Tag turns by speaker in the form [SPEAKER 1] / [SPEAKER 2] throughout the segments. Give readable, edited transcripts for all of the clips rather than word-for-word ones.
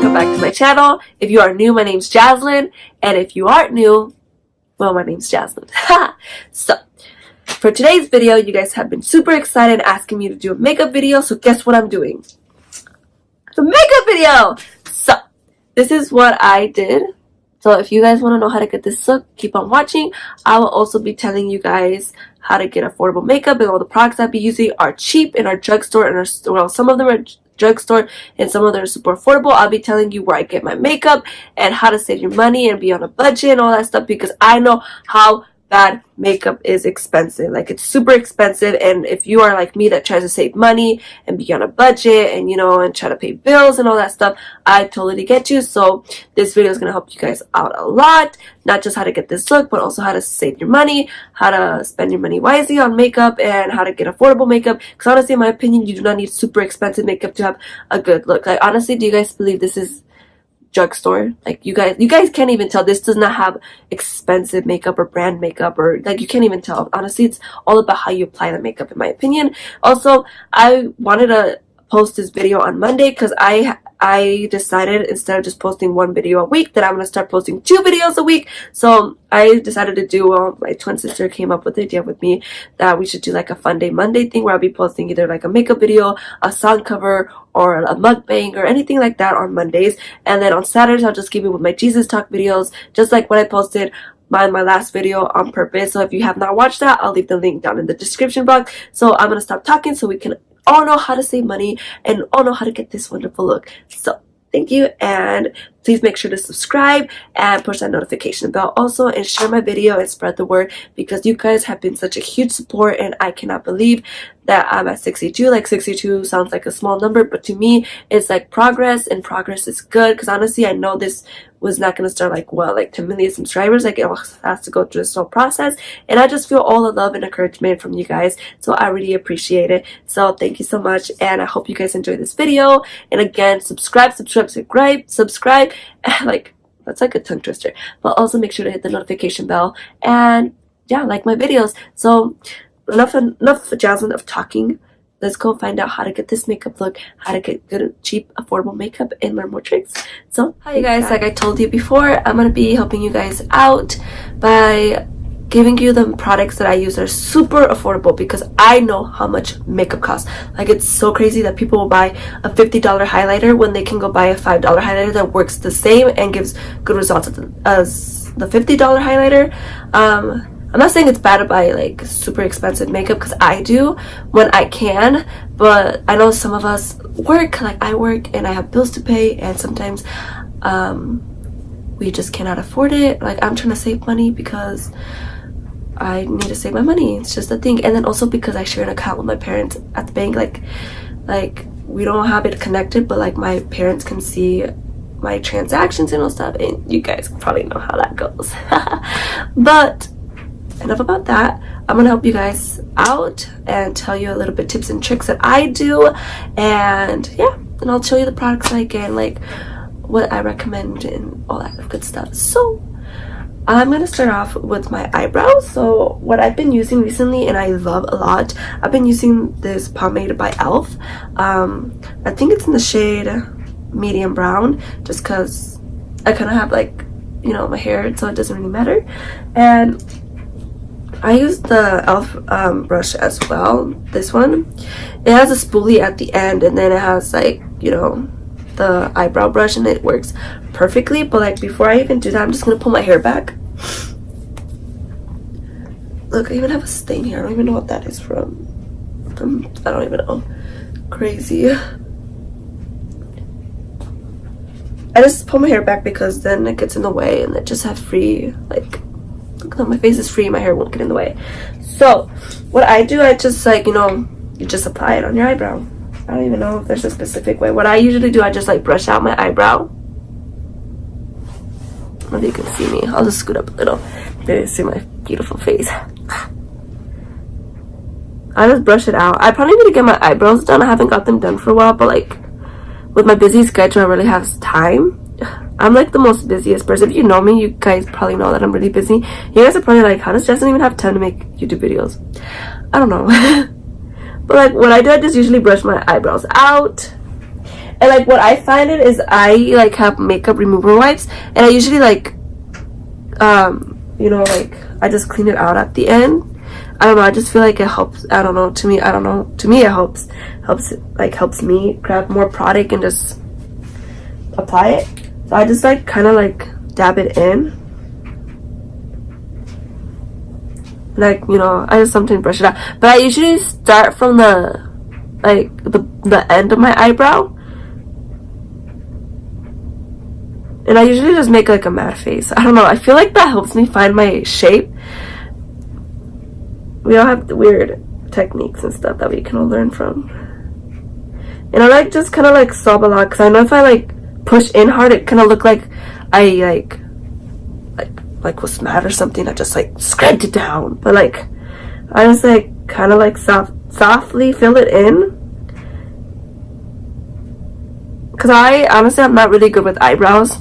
[SPEAKER 1] welcome back to my channel. If you are new, my name's Jaclyn, and if you aren't new, well, my name's Jaclyn. So, for today's video, you guys have been super excited asking me to do a makeup video, so guess what I'm doing? It's a makeup video! So, this is what I did. So if you guys want to know how to get this look, keep on watching. I will also be telling you guys how to get affordable makeup, and all the products I'll be using are cheap in our drugstore, and well, some of them are drugstore and some of them are super affordable. I'll be telling you where I get my makeup and how to save your money and be on a budget and all that stuff, because I know how bad makeup is expensive. Like, it's super expensive, and if you are like me that tries to save money and be on a budget and, you know, and try to pay bills and all that stuff, I totally get you. So this video is going to help you guys out a lot, not just how to get this look, but also how to save your money, how to spend your money wisely on makeup, and how to get affordable makeup, because honestly, in my opinion, you do not need super expensive makeup to have a good look. Like, honestly, do you guys believe this is drugstore? Like, you guys can't even tell. This does not have expensive makeup or brand makeup, or like, you can't even tell. Honestly, it's all about how you apply the makeup, in my opinion. Also, I wanted to post this video on Monday because I decided, instead of just posting one video a week, that I'm gonna start posting 2 videos a week. So I decided to do, well, my twin sister came up with the idea with me that we should do like a Fun Day Monday thing, where I'll be posting either like a makeup video, a song cover, or a mukbang, or anything like that on Mondays. And then on Saturdays, I'll just keep it with my Jesus Talk videos, just like what I posted my last video on purpose. So if you have not watched that, I'll leave the link down in the description box. So I'm gonna stop talking so we can all know how to save money and all know how to get this wonderful look. So thank you, and please make sure to subscribe and push that notification bell also, and share my video and spread the word, because you guys have been such a huge support, and I cannot believe that I'm at 62. Like, 62 sounds like a small number, but to me it's like progress, and progress is good, because honestly, I know this was not going to start like, well, like 10 million subscribers. Like, it has to go through this whole process, and I just feel all the love and encouragement from you guys, so I really appreciate it. So thank you so much, and I hope you guys enjoyed this video. And again, subscribe, like, that's like a tongue twister, but also make sure to hit the notification bell, and yeah, like my videos. So enough Jaclyn of talking. Let's go find out how to get this makeup look, how to get good, cheap, affordable makeup, and learn more tricks. So hi, you guys. Like I told you before, I'm gonna be helping you guys out by giving you the products that I use that are super affordable, because I know how much makeup costs. Like, it's so crazy that people will buy a $50 highlighter when they can go buy a $5 highlighter that works the same and gives good results as the $50 highlighter. I'm not saying it's bad to buy like super expensive makeup, because I do when I can, but I know some of us work, like I work, and I have bills to pay, and sometimes we just cannot afford it. Like, I'm trying to save money because I need to save my money. It's just a thing. And then also because I share an account with my parents at the bank, like we don't have it connected, but like my parents can see my transactions and all stuff, and you guys probably know how that goes. But enough about that. I'm gonna help you guys out and tell you a little bit tips and tricks that I do, and yeah, and I'll show you the products that I get, like what I recommend and all that good stuff. So I'm gonna start off with my eyebrows. So what I've been using recently, and I love a lot, I've been using this pomade by e.l.f. I think it's in the shade medium brown, just because I kind of have, like, you know, my hair, so it doesn't really matter. And I use the e.l.f. brush as well. This one, it has a spoolie at the end, and then it has, like, you know, the eyebrow brush, and it works perfectly. But like, before I even do that, I'm just gonna pull my hair back. Look, I even have a stain here. I don't even know what that is from. I don't even know. Crazy. I just pull my hair back because then it gets in the way, and it just have free, like, look, my face is free, my hair won't get in the way. So what I do, I just, like, you know, you just apply it on your eyebrow. I don't even know if there's a specific way. What I usually do, I just like brush out my eyebrow. Maybe you can see me. I'll just scoot up a little. Maybe you see my beautiful face. I just brush it out. I probably need to get my eyebrows done. I haven't got them done for a while, but like, with my busy schedule, I really have time. I'm like the most busiest person. If you know me, you guys probably know that I'm really busy. You guys are probably like, how does Jess even have time to make YouTube videos? I don't know. But like, what I do, I just usually brush my eyebrows out, And like what I find it is I like have makeup remover wipes, and I usually like you know, like I just clean it out at the end. I don't know, I just feel like it helps. I don't know, to me it helps me grab more product and just apply it. So I just like kind of like dab it in, like, you know, I just sometimes brush it out, but I usually start from the end of my eyebrow, and I usually just make like a matte face. I don't know, I feel like that helps me find my shape. We all have the weird techniques and stuff that we can all learn from, and I like just kind of like sob a lot, because I know if I like push in hard, it kind of look like I like was mad or something. I just like scraped it down, but like I just like kind of like softly fill it in, because I honestly I'm not really good with eyebrows.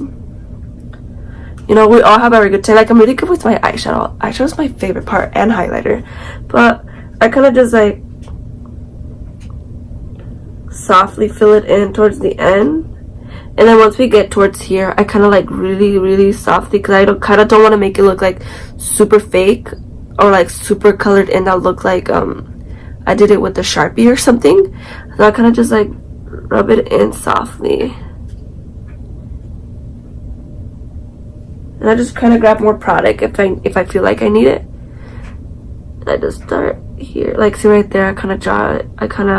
[SPEAKER 1] You know, we all have our good time. Like I'm really good with my eyeshadow. Eyeshadow is my favorite part, and highlighter, but I kind of just like softly fill it in towards the end. And then once we get towards here, I kind of like really softly, because I don't want to make it look like super fake or like super colored in, that look like I did it with the Sharpie or something. So I kind of just like rub it in softly, and I just kind of grab more product if I feel like I need it. And I just start here, like see right there, I kind of draw it. I kind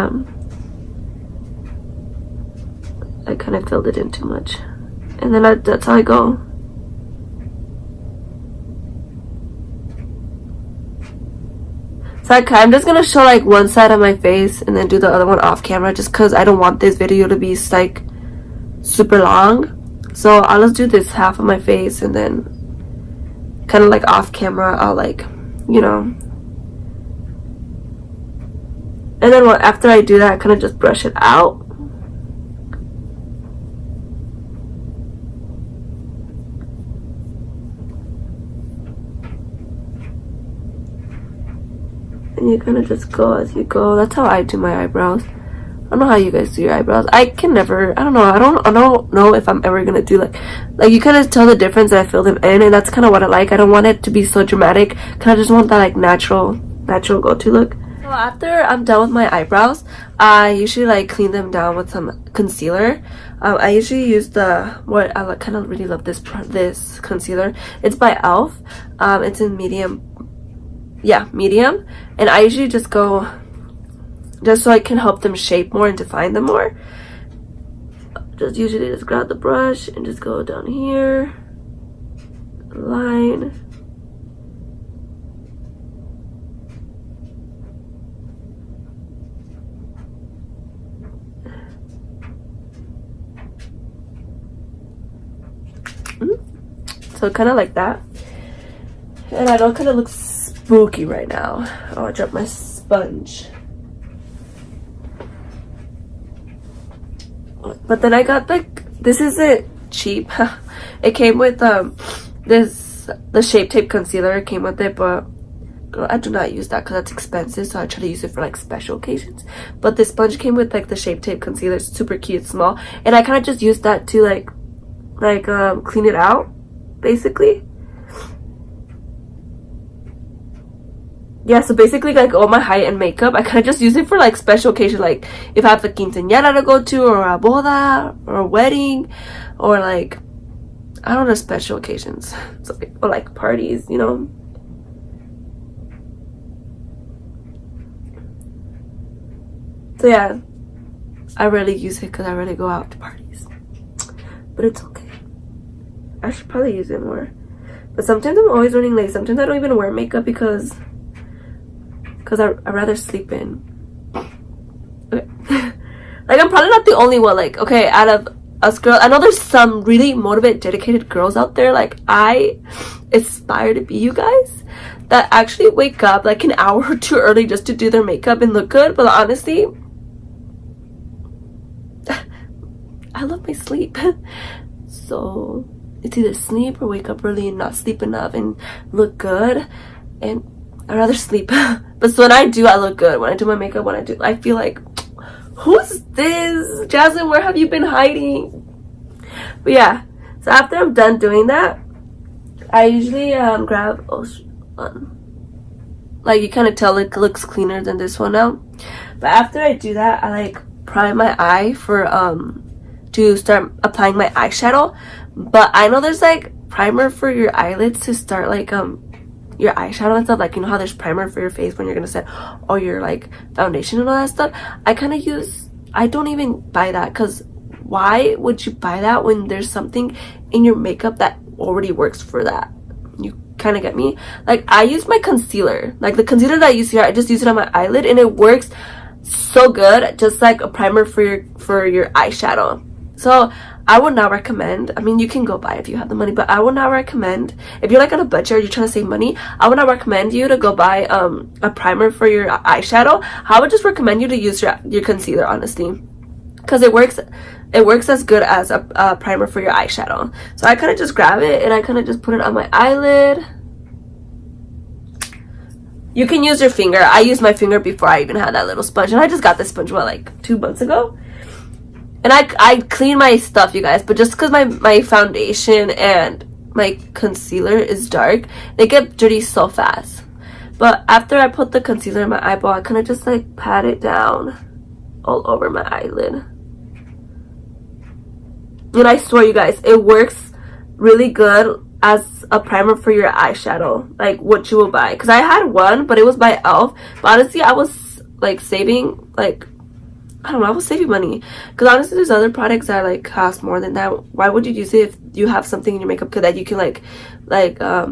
[SPEAKER 1] of filled it in too much, and then that's how I go. So I'm just gonna show like one side of my face and then do the other one off camera, just because I don't want this video to be like super long. So I'll just do this half of my face, and then kind of like off camera I'll like, you know, and then after I do that, I kind of just brush it out. And you kind of just go as you go. That's how I do my eyebrows. I don't know how you guys do your eyebrows. I can never, I don't know if I'm ever gonna do like you kind of tell the difference that I fill them in, and that's kind of what I like. I don't want it to be so dramatic. I just want that like natural go-to look. So after I'm done with my eyebrows, I usually like clean them down with some concealer. I usually use I kind of really love this concealer. It's by e.l.f. It's in medium, and I usually just go just so I can help them shape more and define them more. Usually just grab the brush and just go down here, line, so kind of like that. And I don't kind of look spooky right now. Oh, I dropped my sponge. But then I got like, this isn't cheap. It came with the Shape Tape concealer. It came with it, but girl, I do not use that because that's expensive, so I try to use it for like special occasions. But this sponge came with like the Shape Tape concealer. It's super cute, small, and I kind of just used that to like clean it out, basically. Yeah, so basically like all my high-end makeup, I kind of just use it for like special occasions, like if I have a quinceañera to go to, or a boda, or a wedding, or like, I don't know, special occasions, so, or like parties, you know. So yeah, I rarely use it because I rarely go out to parties, but it's okay. I should probably use it more. But sometimes I'm always running late. Sometimes I don't even wear makeup because I'd rather sleep in. Okay. Like, I'm probably not the only one. Like, okay, out of us girls, I know there's some really motivated, dedicated girls out there. Like, I aspire to be you guys that actually wake up like an hour or two early just to do their makeup and look good. But honestly, I love my sleep. So it's either sleep or wake up early and not sleep enough and look good. And I'd rather sleep. But so when I do, I look good. When I do my makeup, I feel like, who's this? Jaclyn, where have you been hiding? But yeah, so after I'm done doing that, I usually grab, like you kind of tell it looks cleaner than this one now. But after I do that, I like prime my eye for to start applying my eyeshadow. But I know there's like primer for your eyelids to start like your eyeshadow and stuff, like you know how there's primer for your face when you're gonna set all your like foundation and all that stuff. I don't even buy that, because why would you buy that when there's something in your makeup that already works for that? You kind of get me? Like I use my concealer, like the concealer that I use here, I just use it on my eyelid and it works so good, just like a primer for your eyeshadow. So I would not recommend, I mean you can go buy if you have the money, but I would not recommend, if you're like on a budget or you're trying to save money, I would not recommend you to go buy a primer for your eyeshadow. I would just recommend you to use your concealer, honestly, because it works as good as a primer for your eyeshadow. So I kind of just grab it and I kind of just put it on my eyelid. You can use your finger. I used my finger before I even had that little sponge, and I just got this sponge like 2 months ago. And I clean my stuff, you guys, but just because my foundation and my concealer is dark, they get dirty so fast. But after I put the concealer in my eyeball, I kind of just like pat it down all over my eyelid. And I swear, you guys, it works really good as a primer for your eyeshadow, like what you will buy. Because I had one, but it was by e.l.f. But honestly, I was like saving, like, I don't know, I was saving money. Because honestly, there's other products that like cost more than that. Why would you use it if you have something in your makeup that you can like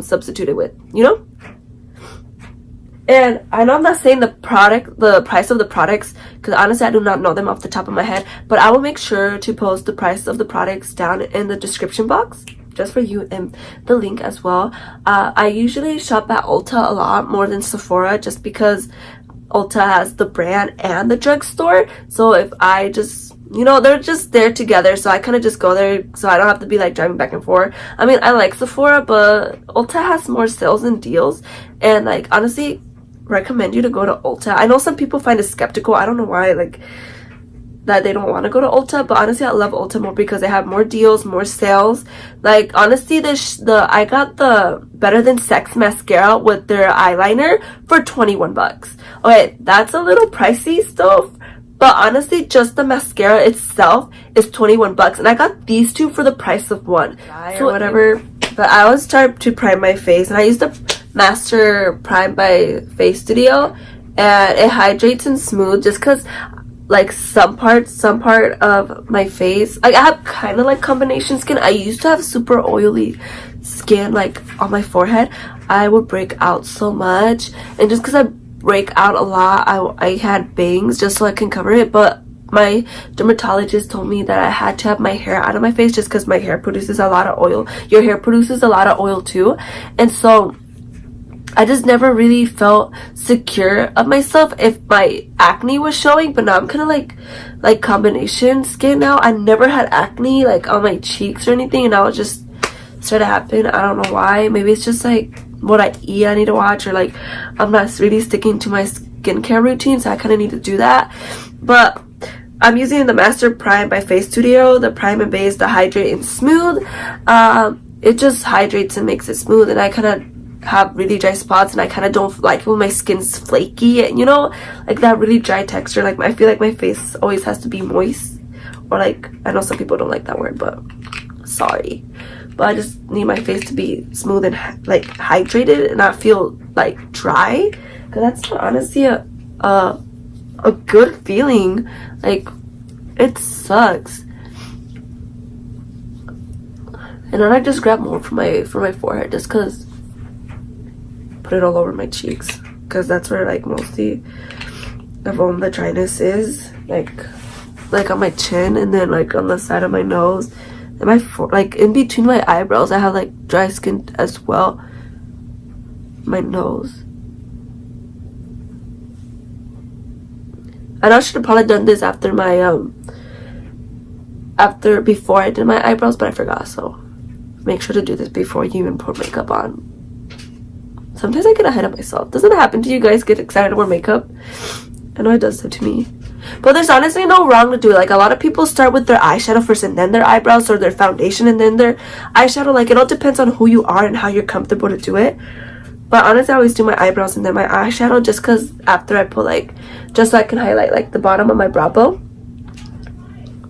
[SPEAKER 1] substitute it with, you know? And I know I'm not saying the price of the products, because honestly I do not know them off the top of my head, but I will make sure to post the price of the products down in the description box just for you, and the link as well. I usually shop at Ulta a lot more than Sephora, just because Ulta has the brand and the drugstore. So if I just, you know, they're just there together, so I kind of just go there so I don't have to be like driving back and forth. I mean, I like Sephora, but Ulta has more sales and deals, and like honestly recommend you to go to Ulta. I know some people find it skeptical. I don't know why, like, that they don't want to go to Ulta, but honestly I love Ulta more because they have more deals, more sales. Like honestly, I got the Better Than Sex mascara with their eyeliner for 21 bucks. Okay, that's a little pricey still, but honestly just the mascara itself is 21 bucks, and I got these two for the price of one. So whatever. But I always try to prime my face, and I use the Master Prime by Face Studio, and it hydrates and smooth, just because like some part of my face, like I have kind of like combination skin. I used to have super oily skin, like on my forehead. I would break out so much, and just because I break out a lot, I had bangs just so I can cover it. But my dermatologist told me that I had to have my hair out of my face, just because my hair produces a lot of oil. Your hair produces a lot of oil too, and so I just never really felt secure of myself if my acne was showing. But now I'm kind of like combination skin now. I never had acne like on my cheeks or anything, and now it just started to happen. I don't know why. Maybe it's just like what I eat I need to watch, or like I'm not really sticking to my skincare routine, so I kind of need to do that. But I'm using the Master Prime by Face Studio, the Prime and Base, the Hydrate and Smooth. It just hydrates and makes it smooth, and I kind of have really dry spots, and I kind of don't like it when my skin's flaky, and you know, like that really dry texture. Like I feel like my face always has to be moist, or like, I know some people don't like that word, but sorry, but I just need my face to be smooth and like hydrated and not feel like dry, because that's honestly a good feeling. Like it sucks. And then I just grab more for my forehead, just because, put it all over my cheeks, because that's where like mostly of the dryness is, like on my chin, and then like on the side of my nose, and my like in between my eyebrows I have like dry skin as well. My nose. And I should have probably done this after my before I did my eyebrows, but I forgot. So make sure to do this before you even put makeup on. Sometimes I get ahead of myself. Doesn't it happen to you guys? Get excited to wear makeup? I know it does that to me. But there's honestly no wrong to do it. Like, a lot of people start with their eyeshadow first and then their eyebrows, or their foundation and then their eyeshadow. Like, it all depends on who you are and how you're comfortable to do it. But honestly, I always do my eyebrows and then my eyeshadow, just because after I put, like, just so I can highlight, like, the bottom of my brow bone.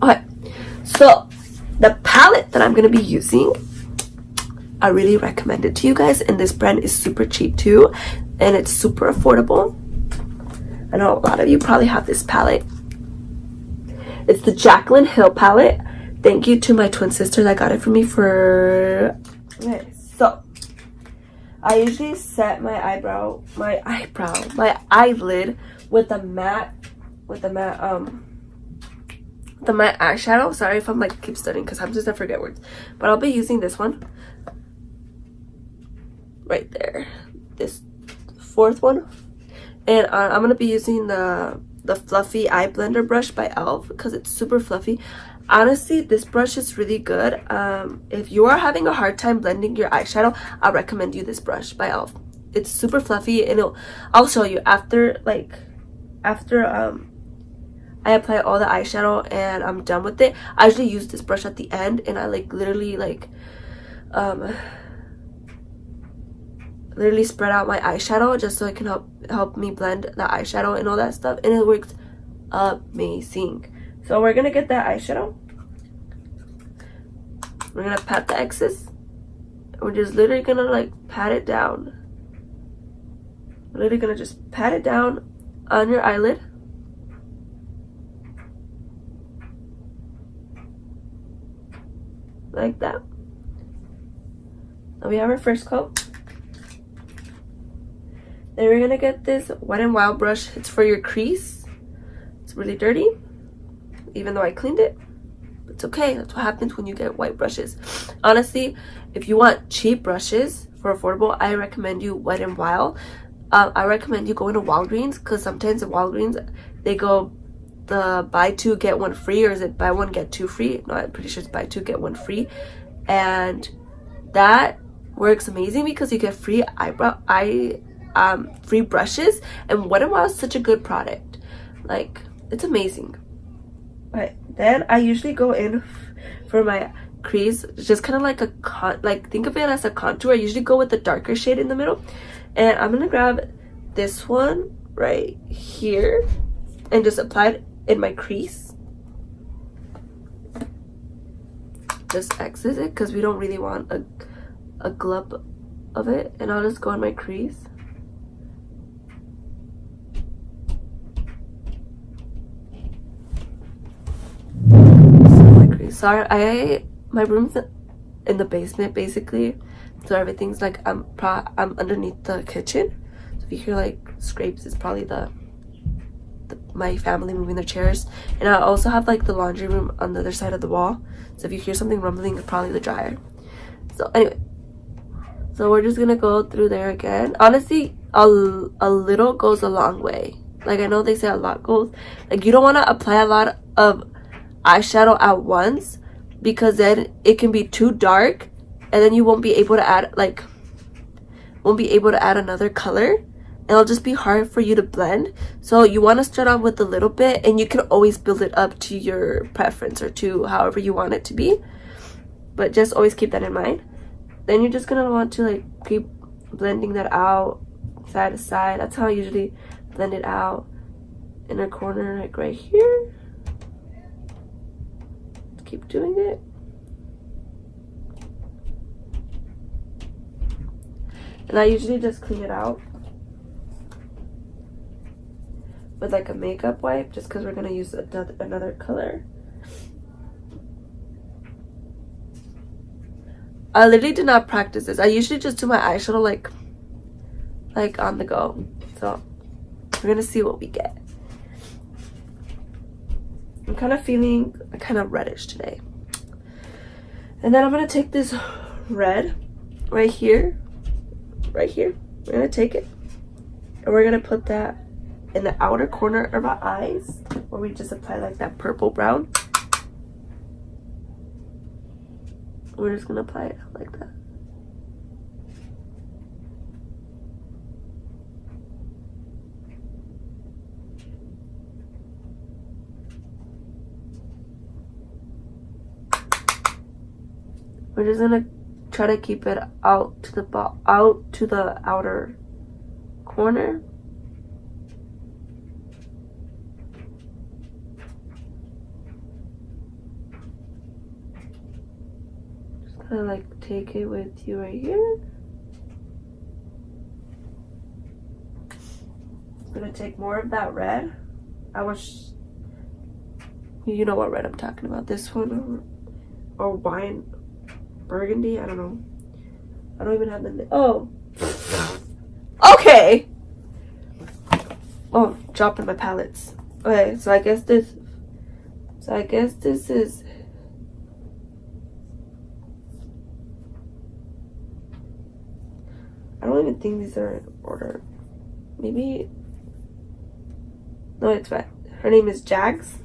[SPEAKER 1] Okay, so the palette that I'm going to be using, I really recommend it to you guys. And this brand is super cheap too. And it's super affordable. I know a lot of you probably have this palette. It's the Jaclyn Hill palette. Thank you to my twin sister that got it for me for... Okay, so I usually set my eyelid with the matte eyeshadow. Sorry if I'm like keep studying because I'm just gonna forget words. But I'll be using this one right there, this fourth one, and I'm gonna be using the fluffy eye blender brush by e.l.f. because it's super fluffy. Honestly, this brush is really good. If you are having a hard time blending your eyeshadow, I recommend you this brush by e.l.f. It's super fluffy, and I'll show you after I apply all the eyeshadow and I'm done with it. I usually use this brush at the end, and I literally spread out my eyeshadow just so it can help me blend the eyeshadow and all that stuff, and it works amazing. So we're gonna get that eyeshadow. We're gonna pat the excess. We're just literally gonna like pat it down. We're literally gonna just pat it down on your eyelid. Like that. Now we have our first coat. Then we're gonna get this Wet and Wild brush. It's for your crease. It's really dirty, even though I cleaned it. It's okay. That's what happens when you get white brushes. Honestly, if you want cheap brushes for affordable, I recommend you Wet and Wild. I recommend you going to Walgreens, because sometimes at Walgreens they go the buy two get one free, or is it buy one get two free? No, I'm pretty sure it's buy two get one free, and that works amazing because you get free free brushes. And Wet n Wild is such a good product. Like, it's amazing. Right, then I usually go in for my crease, just kind of like think of it as a contour. I usually go with the darker shade in the middle, and I'm gonna grab this one right here and just apply it in my crease. Just exit it because we don't really want a glub of it, and I'll just go in my crease. Sorry, my room's in the basement basically, so everything's like I'm underneath the kitchen. So if you hear like scrapes, it's probably my family moving their chairs. And I also have like the laundry room on the other side of the wall, so if you hear something rumbling, it's probably the dryer. So anyway, so we're just gonna go through there again. Honestly, a little goes a long way. Like, I know they say a lot goes, like, you don't want to apply a lot of eyeshadow at once, because then it can be too dark and then you won't be able to add another color, and it'll just be hard for you to blend. So you want to start off with a little bit, and you can always build it up to your preference or to however you want it to be, but just always keep that in mind. Then you're just gonna want to like keep blending that out side to side. That's how I usually blend it out. Inner corner, like right here. Keep doing it. And I usually just clean it out with like a makeup wipe, just because we're gonna use another color. I literally did not practice this. I usually just do my eyeshadow like on the go. So we're gonna see what we get. I'm kind of feeling kind of reddish today. And then I'm going to take this red right here. We're going to take it, and we're going to put that in the outer corner of our eyes, where we just apply like that purple brown. We're just going to apply it like that. We're just gonna try to keep it out to the outer corner. Just gonna like take it with you right here. I'm gonna take more of that red. You know what red I'm talking about. This one or wine burgundy. I don't know. I don't even have the. Oh. Okay. Oh, dropping my palettes. Okay, so I guess this is. I don't even think these are in order. Maybe. No, it's fine. Her name is Jax.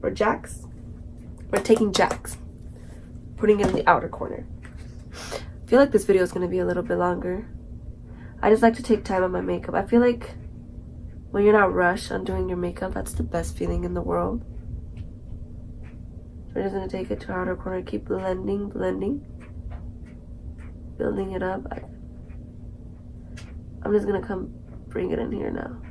[SPEAKER 1] Or Jax. We're taking Jax. Putting it in the outer corner. I feel like this video is going to be a little bit longer. I just like to take time on my makeup. I feel like when you're not rushed on doing your makeup, that's the best feeling in the world. So we're just going to take it to our outer corner. Keep blending. Building it up. I'm just going to come bring it in here now.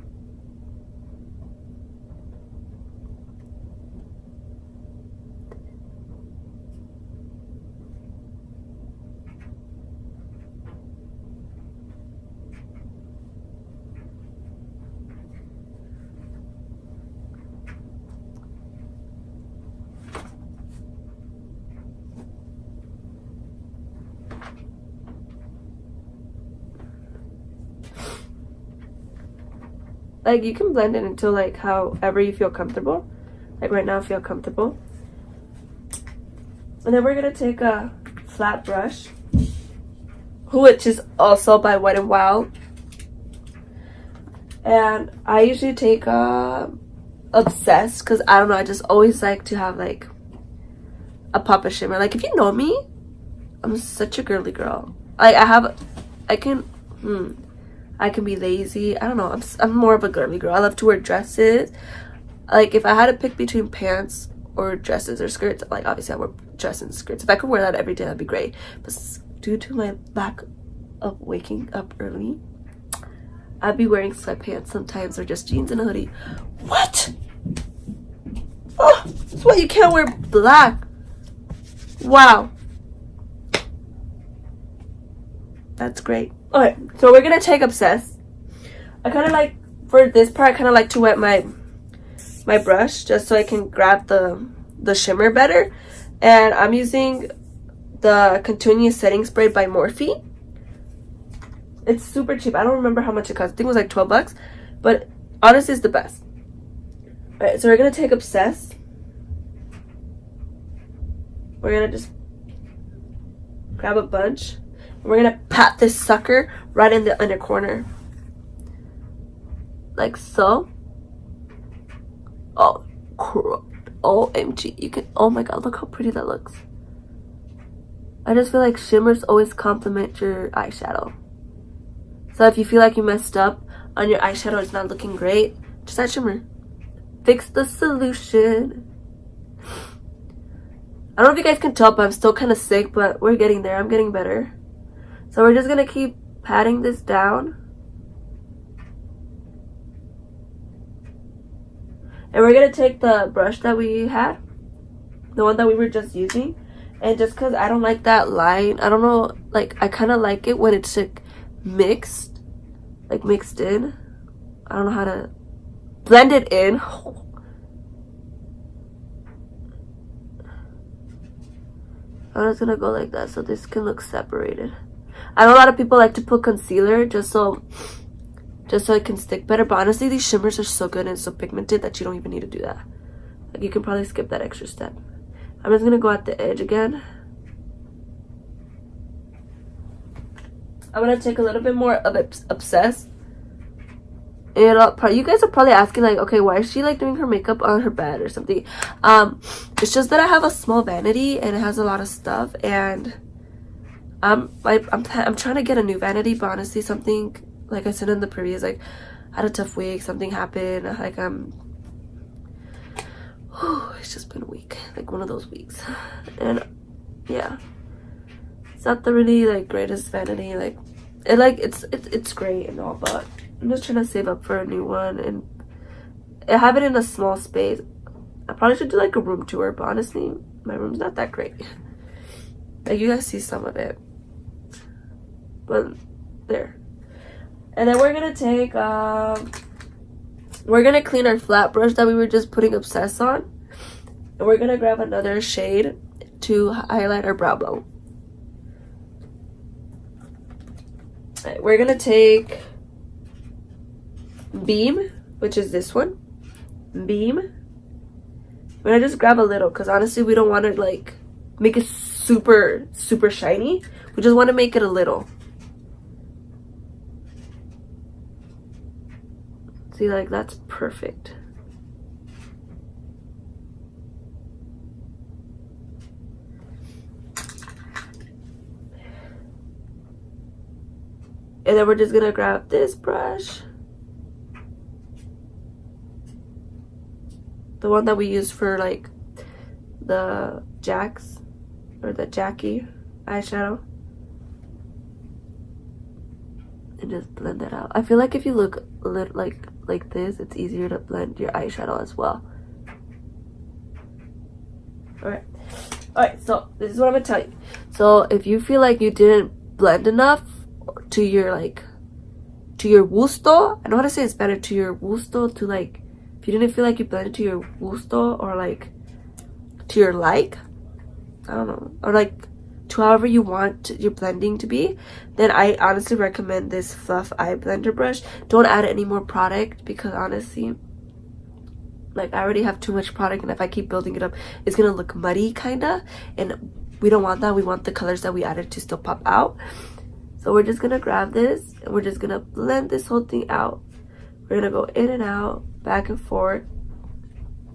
[SPEAKER 1] Like, you can blend it until like however you feel comfortable. Like right now I feel comfortable. And then we're gonna take a flat brush, which is also by Wet&wild. And I usually take Obsessed, because I don't know, I just always like to have like a pop of shimmer. Like, if you know me, I'm such a girly girl. Like, I can be lazy. I don't know. I'm more of a girly girl. I love to wear dresses. Like, if I had to pick between pants or dresses or skirts, like, obviously I wear dresses and skirts. If I could wear that every day, that'd be great. But due to my lack of waking up early, I'd be wearing sweatpants sometimes or just jeans and a hoodie. What? Oh, that's why you can't wear black. Wow. That's great. Okay, so we're gonna take Obsessed. I kind of like, for this part, I kind of like to wet my brush just so I can grab the shimmer better. And I'm using the Continuous Setting Spray by Morphe. It's super cheap. I don't remember how much it cost. I think it was like 12 bucks. But honestly, it's the best. Alright, so we're gonna take Obsessed. We're gonna just grab a bunch. We're gonna pat this sucker right in the inner corner. Like so. Oh, OMG. You can, oh my god, look how pretty that looks. I just feel like shimmers always complement your eyeshadow. So if you feel like you messed up on your eyeshadow, it's not looking great, just add shimmer. Fix the solution. I don't know if you guys can tell, but I'm still kind of sick, but we're getting there. I'm getting better. So we're just going to keep patting this down. And we're going to take the brush that we had, the one that we were just using. And just because I don't like that line, I don't know, like, I kind of like it when it's like mixed in. I don't know how to blend it in. I'm just going to go like that so this can look separated. I know a lot of people like to put concealer just so it can stick better, but honestly these shimmers are so good and so pigmented that you don't even need to do that. Like, you can probably skip that extra step. I'm just gonna go at the edge again. I'm gonna take a little bit more of Obsessed. And you guys are probably asking, like, okay, why is she like doing her makeup on her bed or something? It's just that I have a small vanity and it has a lot of stuff, and I'm trying to get a new vanity, but honestly, something, like I said in the previous, like, I had a tough week, something happened, like, it's just been a week, like one of those weeks, and yeah, It's not the really like greatest vanity. Like it's great and all, but I'm just trying to save up for a new one, and I have it in a small space. I probably should do like a room tour, but honestly, my room's not that great. Like, you guys see some of it, but there. And then we're gonna take we're gonna clean our flat brush that we were just putting Obsess on, and we're gonna grab another shade to highlight our brow bone. Right, we're gonna take Beam, which is this one. Beam. We're gonna just grab a little, because honestly we don't want to like make it super shiny. We just want to make it a little. See, like, that's perfect. And then we're just gonna grab this brush, the one that we use for like the Jax or the Jackie eyeshadow, and just blend that out. I feel like if you look a little like this, it's easier to blend your eyeshadow as well. Alright, so this is what I'm gonna tell you. So if you feel like you didn't blend enough to your gusto, I know how to say it's better, to your gusto, to like, if you didn't feel like you blended to your gusto, or like to your like, I don't know, or like to however you want your blending to be, then I honestly recommend this Fluff Eye Blender brush. Don't add any more product, because honestly, like, I already have too much product, and if I keep building it up, it's gonna look muddy kinda, and we don't want that. We want the colors that we added to still pop out. So we're just gonna grab this, and we're just gonna blend this whole thing out. We're gonna go in and out, back and forth.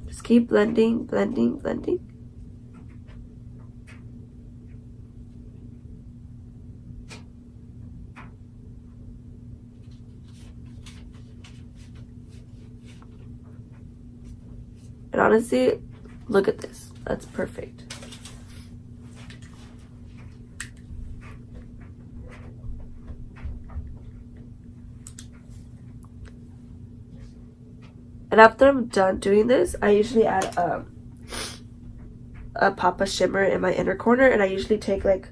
[SPEAKER 1] Just keep blending, blending, blending. And honestly, look at this. That's perfect. And after I'm done doing this, I usually add a pop of shimmer in my inner corner, and I usually take like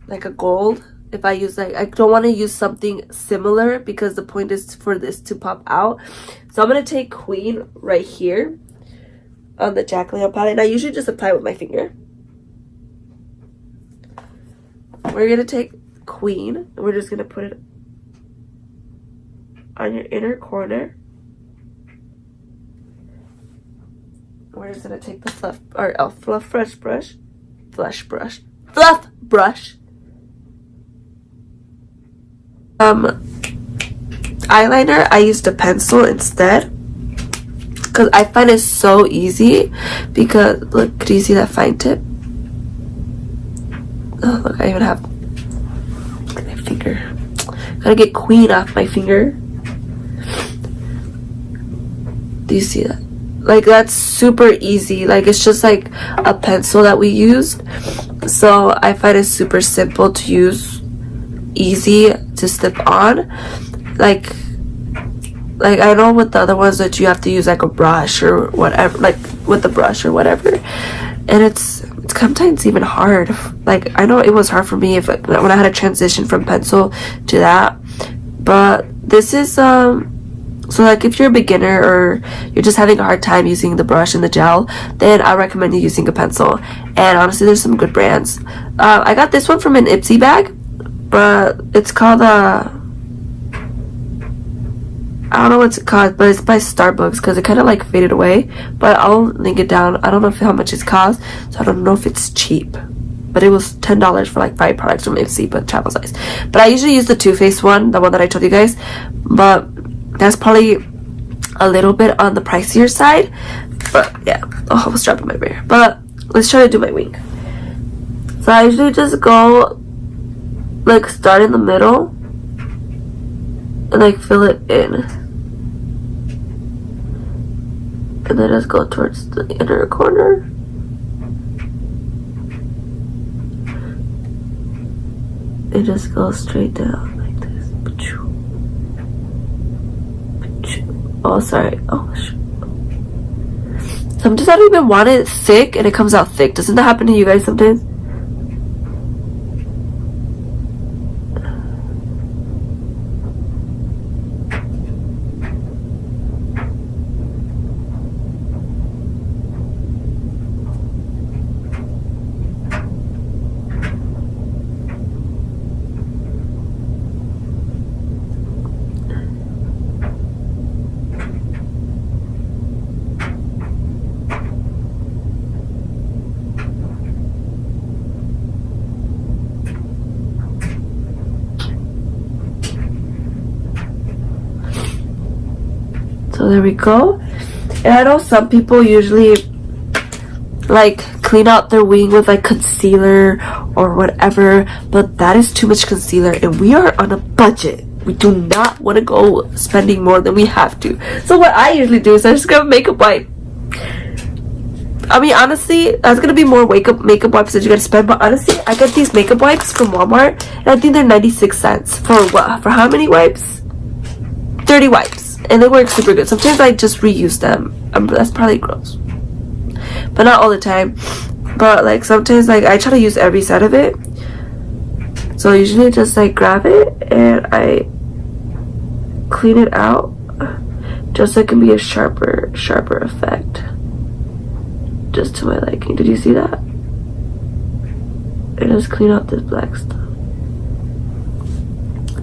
[SPEAKER 1] a gold. If I use, like, I don't want to use something similar, because the point is for this to pop out. So I'm gonna take Queen right here on the Jaclyn Hill palette, and I usually just apply it with my finger. We're gonna take Queen, and we're just gonna put it on your inner corner. We're just gonna take the fluff brush, eyeliner. I used a pencil instead, because I find it so easy. Because look, do you see that fine tip? Oh, look, I even have my finger. Gotta get Queen off my finger. Do you see that? Like, that's super easy. Like, it's just like a pencil that we used. So I find it super simple to use, easy to slip on. Like I know with the other ones that you have to use like a brush or whatever, like with the brush or whatever, and it's sometimes even hard. Like, I know it was hard for me when I had to transition from pencil to that, but this is so like if you're a beginner or you're just having a hard time using the brush and the gel, then I recommend you using a pencil. And honestly, there's some good brands. I got this one from an Ipsy bag, but it's called I don't know what's it called, but it's by Starbucks, because it kind of like faded away, but I'll link it down. I don't know how much it's cost, so I don't know if it's cheap, but it was $10 for like 5 products from Ipsy, but travel size. But I usually use the Too Faced one, the one that I told you guys, but that's probably a little bit on the pricier side. But yeah, oh, I was dropping my mirror. But let's try to do my wing. So I usually just go like start in the middle and like fill it in. And then just go towards the inner corner. It just goes straight down like this. Oh, sorry. Oh, sometimes I don't even want it thick and it comes out thick. Doesn't that happen to you guys sometimes? So there we go. And I know some people usually like clean out their wing with like concealer or whatever, but that is too much concealer and we are on a budget. We do not want to go spending more than we have to. So what I usually do is I just grab a makeup wipe. I mean, honestly, that's gonna be more makeup wipes that you gotta spend, but honestly, I get these makeup wipes from Walmart and I think they're 96 cents. For what? For how many wipes? 30 wipes. And they work super good. Sometimes I just reuse them. That's probably gross, but not all the time. But like sometimes, like I try to use every side of it. So I usually just like grab it and I clean it out, just so it can be a sharper effect. Just to my liking. Did you see that? And just clean out this black stuff.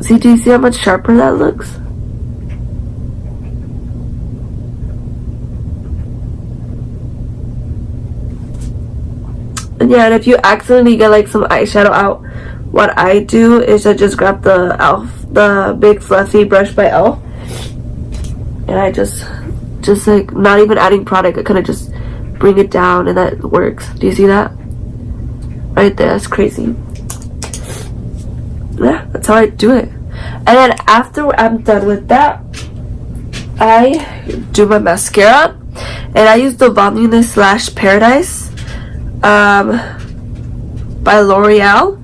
[SPEAKER 1] See? Do you see how much sharper that looks? Yeah, and if you accidentally get like some eyeshadow out, what I do is I just grab the big fluffy brush by e.l.f. and I just like not even adding product, I kind of just bring it down and that works. Do you see that? Right there, that's crazy. Yeah, that's how I do it. And then after I'm done with that, I do my mascara and I use the Voluminous Lash Paradise by L'Oreal,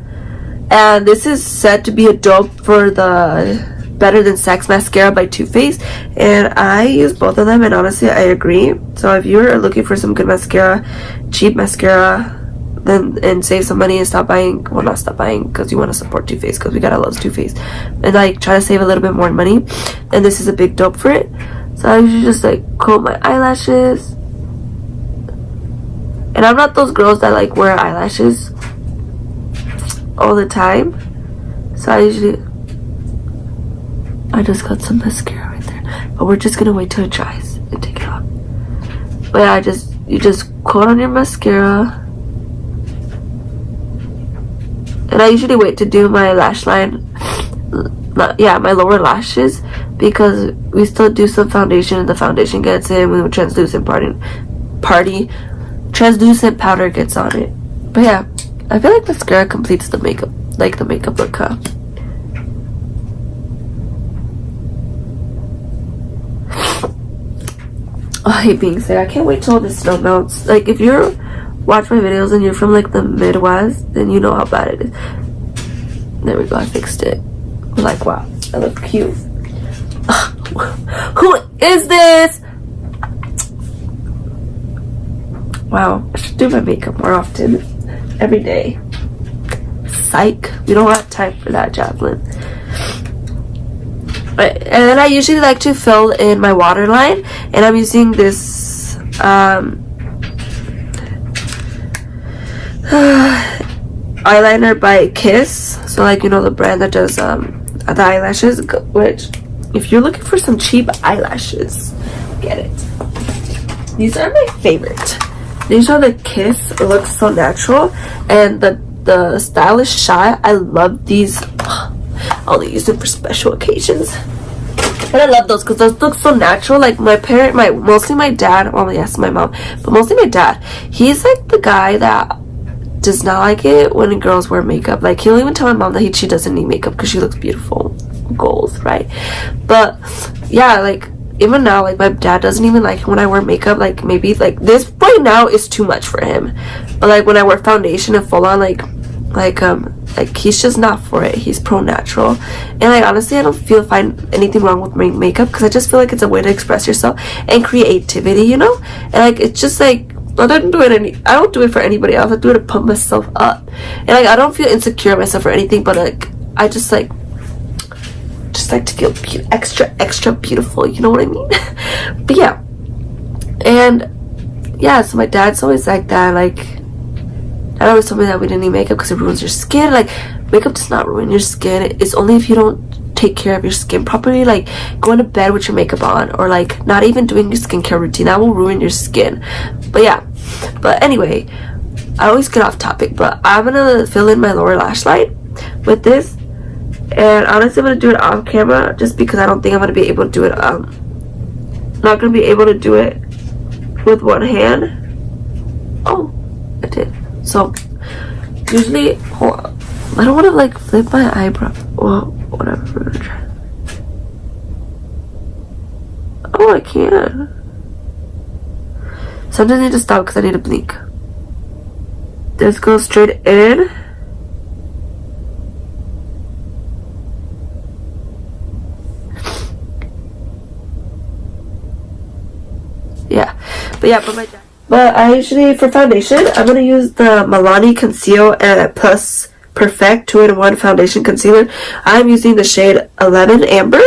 [SPEAKER 1] and this is said to be a dupe for the Better Than Sex mascara by Too Faced, and I use both of them and honestly I agree. So if you're looking for some good mascara, cheap mascara, then and save some money and stop buying, well not stop buying because you want to support Too Faced because we gotta love Too Faced, and like try to save a little bit more money, and this is a big dupe for it. So I usually just like comb my eyelashes. And I'm not those girls that like wear eyelashes all the time. So I just got some mascara right there. But we're just gonna wait till it dries and take it off. But yeah, you just coat on your mascara. And I usually wait to do my lash line, my lower lashes, because we still do some foundation and the foundation gets in when the translucent translucent powder gets on it. But yeah, I feel like mascara completes the makeup, like the makeup look, huh? Oh, I hate being sick. I can't wait till all this snow melts. Like if you're watch my videos and you're from like the Midwest, then you know how bad it is. There we go, I fixed it. Like wow, I look cute. Who is this? Wow, I should do my makeup more often. Every day. Psych. We don't have time for that, Jaclyn. And then I usually like to fill in my waterline. And I'm using this eyeliner by Kiss. So like, you know, the brand that does the eyelashes. Which, if you're looking for some cheap eyelashes, get it. These are my favorite. These are the Kiss. It looks so natural, and the stylish shot. I love these. I only use them for special occasions, and I love those because those look so natural. Like mostly my dad. Well, yes, my mom, but mostly my dad. He's like the guy that does not like it when girls wear makeup. Like he'll even tell my mom that she doesn't need makeup because she looks beautiful. Goals, right? But yeah, like even now, like, my dad doesn't even like when I wear makeup. Like, maybe like this right now is too much for him, but like when I wear foundation and full on like he's just not for it. He's pro natural, and like honestly I don't find anything wrong with makeup, because I just feel like it's a way to express yourself and creativity, you know. And like it's just like I don't do it for anybody else. I do it to pump myself up, and like I don't feel insecure of myself or anything, but like I just like to feel extra beautiful, you know what I mean? But yeah, and yeah, so my dad's always like that. Like, Dad always told me that we didn't need makeup because it ruins your skin. Like, makeup does not ruin your skin. It's only if you don't take care of your skin properly, like going to bed with your makeup on, or like not even doing your skincare routine. That will ruin your skin. But yeah, but anyway, I always get off topic, but I'm gonna fill in my lower lash line with this. And honestly, I'm gonna do it off camera just because I don't think I'm gonna be able to do it. Not gonna be able to do it with one hand. Oh, I did. So usually, hold on. I don't want to like flip my eyebrow. Well, whatever. We're gonna try. Oh, I can. Sometimes I need to stop because I need to blink. Just go straight in. But I usually, for foundation, I'm going to use the Milani Conceal Plus Perfect 2-in-1 Foundation Concealer. I'm using the shade 11 Amber.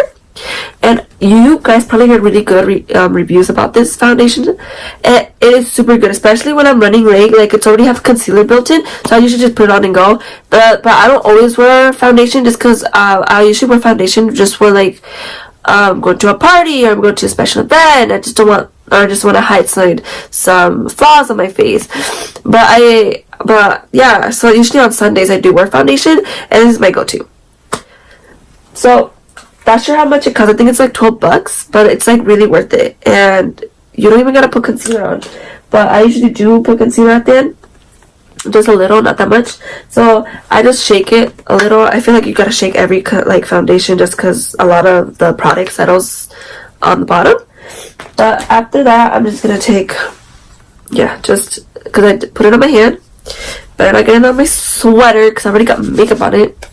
[SPEAKER 1] And you guys probably heard really good reviews about this foundation. And it is super good, especially when I'm running late. Like, it's already have concealer built in, so I usually just put it on and go. But I don't always wear foundation just because I usually wear foundation just for, like, going to a party or I'm going to a special event. I just want to hide some flaws on my face. But yeah, so usually on Sundays I do wear foundation, and this is my go-to. So not sure how much it costs. I think it's like $12, but it's like really worth it, and you don't even gotta put concealer on. But I usually do put concealer at the end, just a little, not that much. So I just shake it a little. I feel like you gotta shake every like foundation just because a lot of the product settles on the bottom. But after that, I'm just gonna take, just because I put it on my hand, but I'm not getting it on my sweater because I already got makeup on it.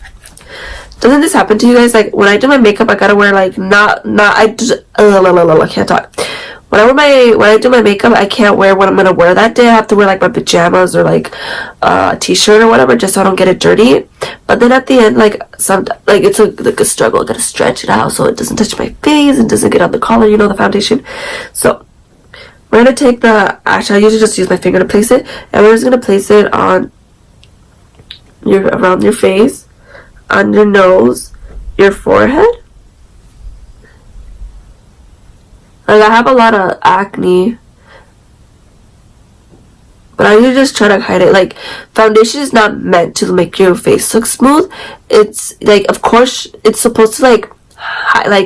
[SPEAKER 1] Doesn't this happen to you guys? Like when I do my makeup, I gotta wear like I can't talk. When I do my makeup, I can't wear what I'm gonna wear that day. I have to wear like my pajamas or like a t-shirt or whatever, just so I don't get it dirty. But then at the end, like it's like a struggle. I gotta stretch it out so it doesn't touch my face and doesn't get on the collar, you know, the foundation. So we're gonna take I usually just use my finger to place it, and we're just gonna place it on around your face, on your nose, your forehead. Like, I have a lot of acne, but I usually just try to hide it. Like, foundation is not meant to make your face look smooth. It's like, of course, it's supposed to like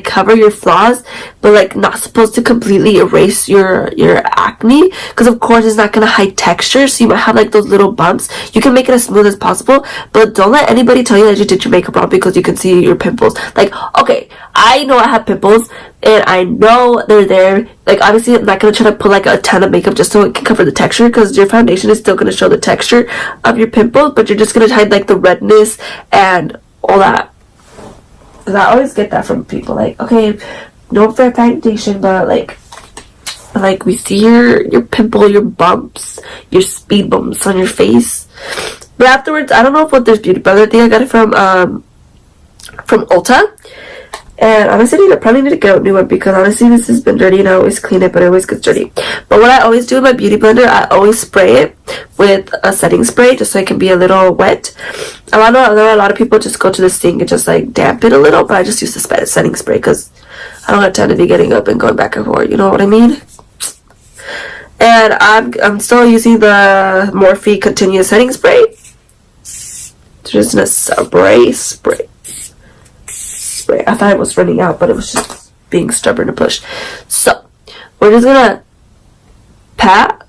[SPEAKER 1] cover your flaws, but like not supposed to completely erase your acne, because of course it's not gonna hide texture, so you might have like those little bumps. You can make it as smooth as possible, but don't let anybody tell you that you did your makeup wrong because you can see your pimples. Like, okay, I know I have pimples and I know they're there. Like, obviously I'm not gonna try to put like a ton of makeup just so it can cover the texture, because your foundation is still gonna show the texture of your pimples, but you're just gonna hide like the redness and all that. Because I always get that from people, like, okay, no fair foundation, but like we see your pimple, your bumps, your speed bumps on your face. But afterwards, I don't know what there's beauty blender. I think I got it from Ulta. And honestly, I probably need to get a new one, because honestly this has been dirty and I always clean it, but it always gets dirty. But what I always do with my beauty blender, I always spray it with a setting spray just so it can be a little wet. A lot of people just go to the sink and just like damp it a little, but I just use the setting spray because I don't have time to be getting up and going back and forth, you know what I mean? And I'm still using the Morphe Continuous Setting Spray. Just a spray. I thought it was running out, but it was just being stubborn to push. So we're just gonna pat.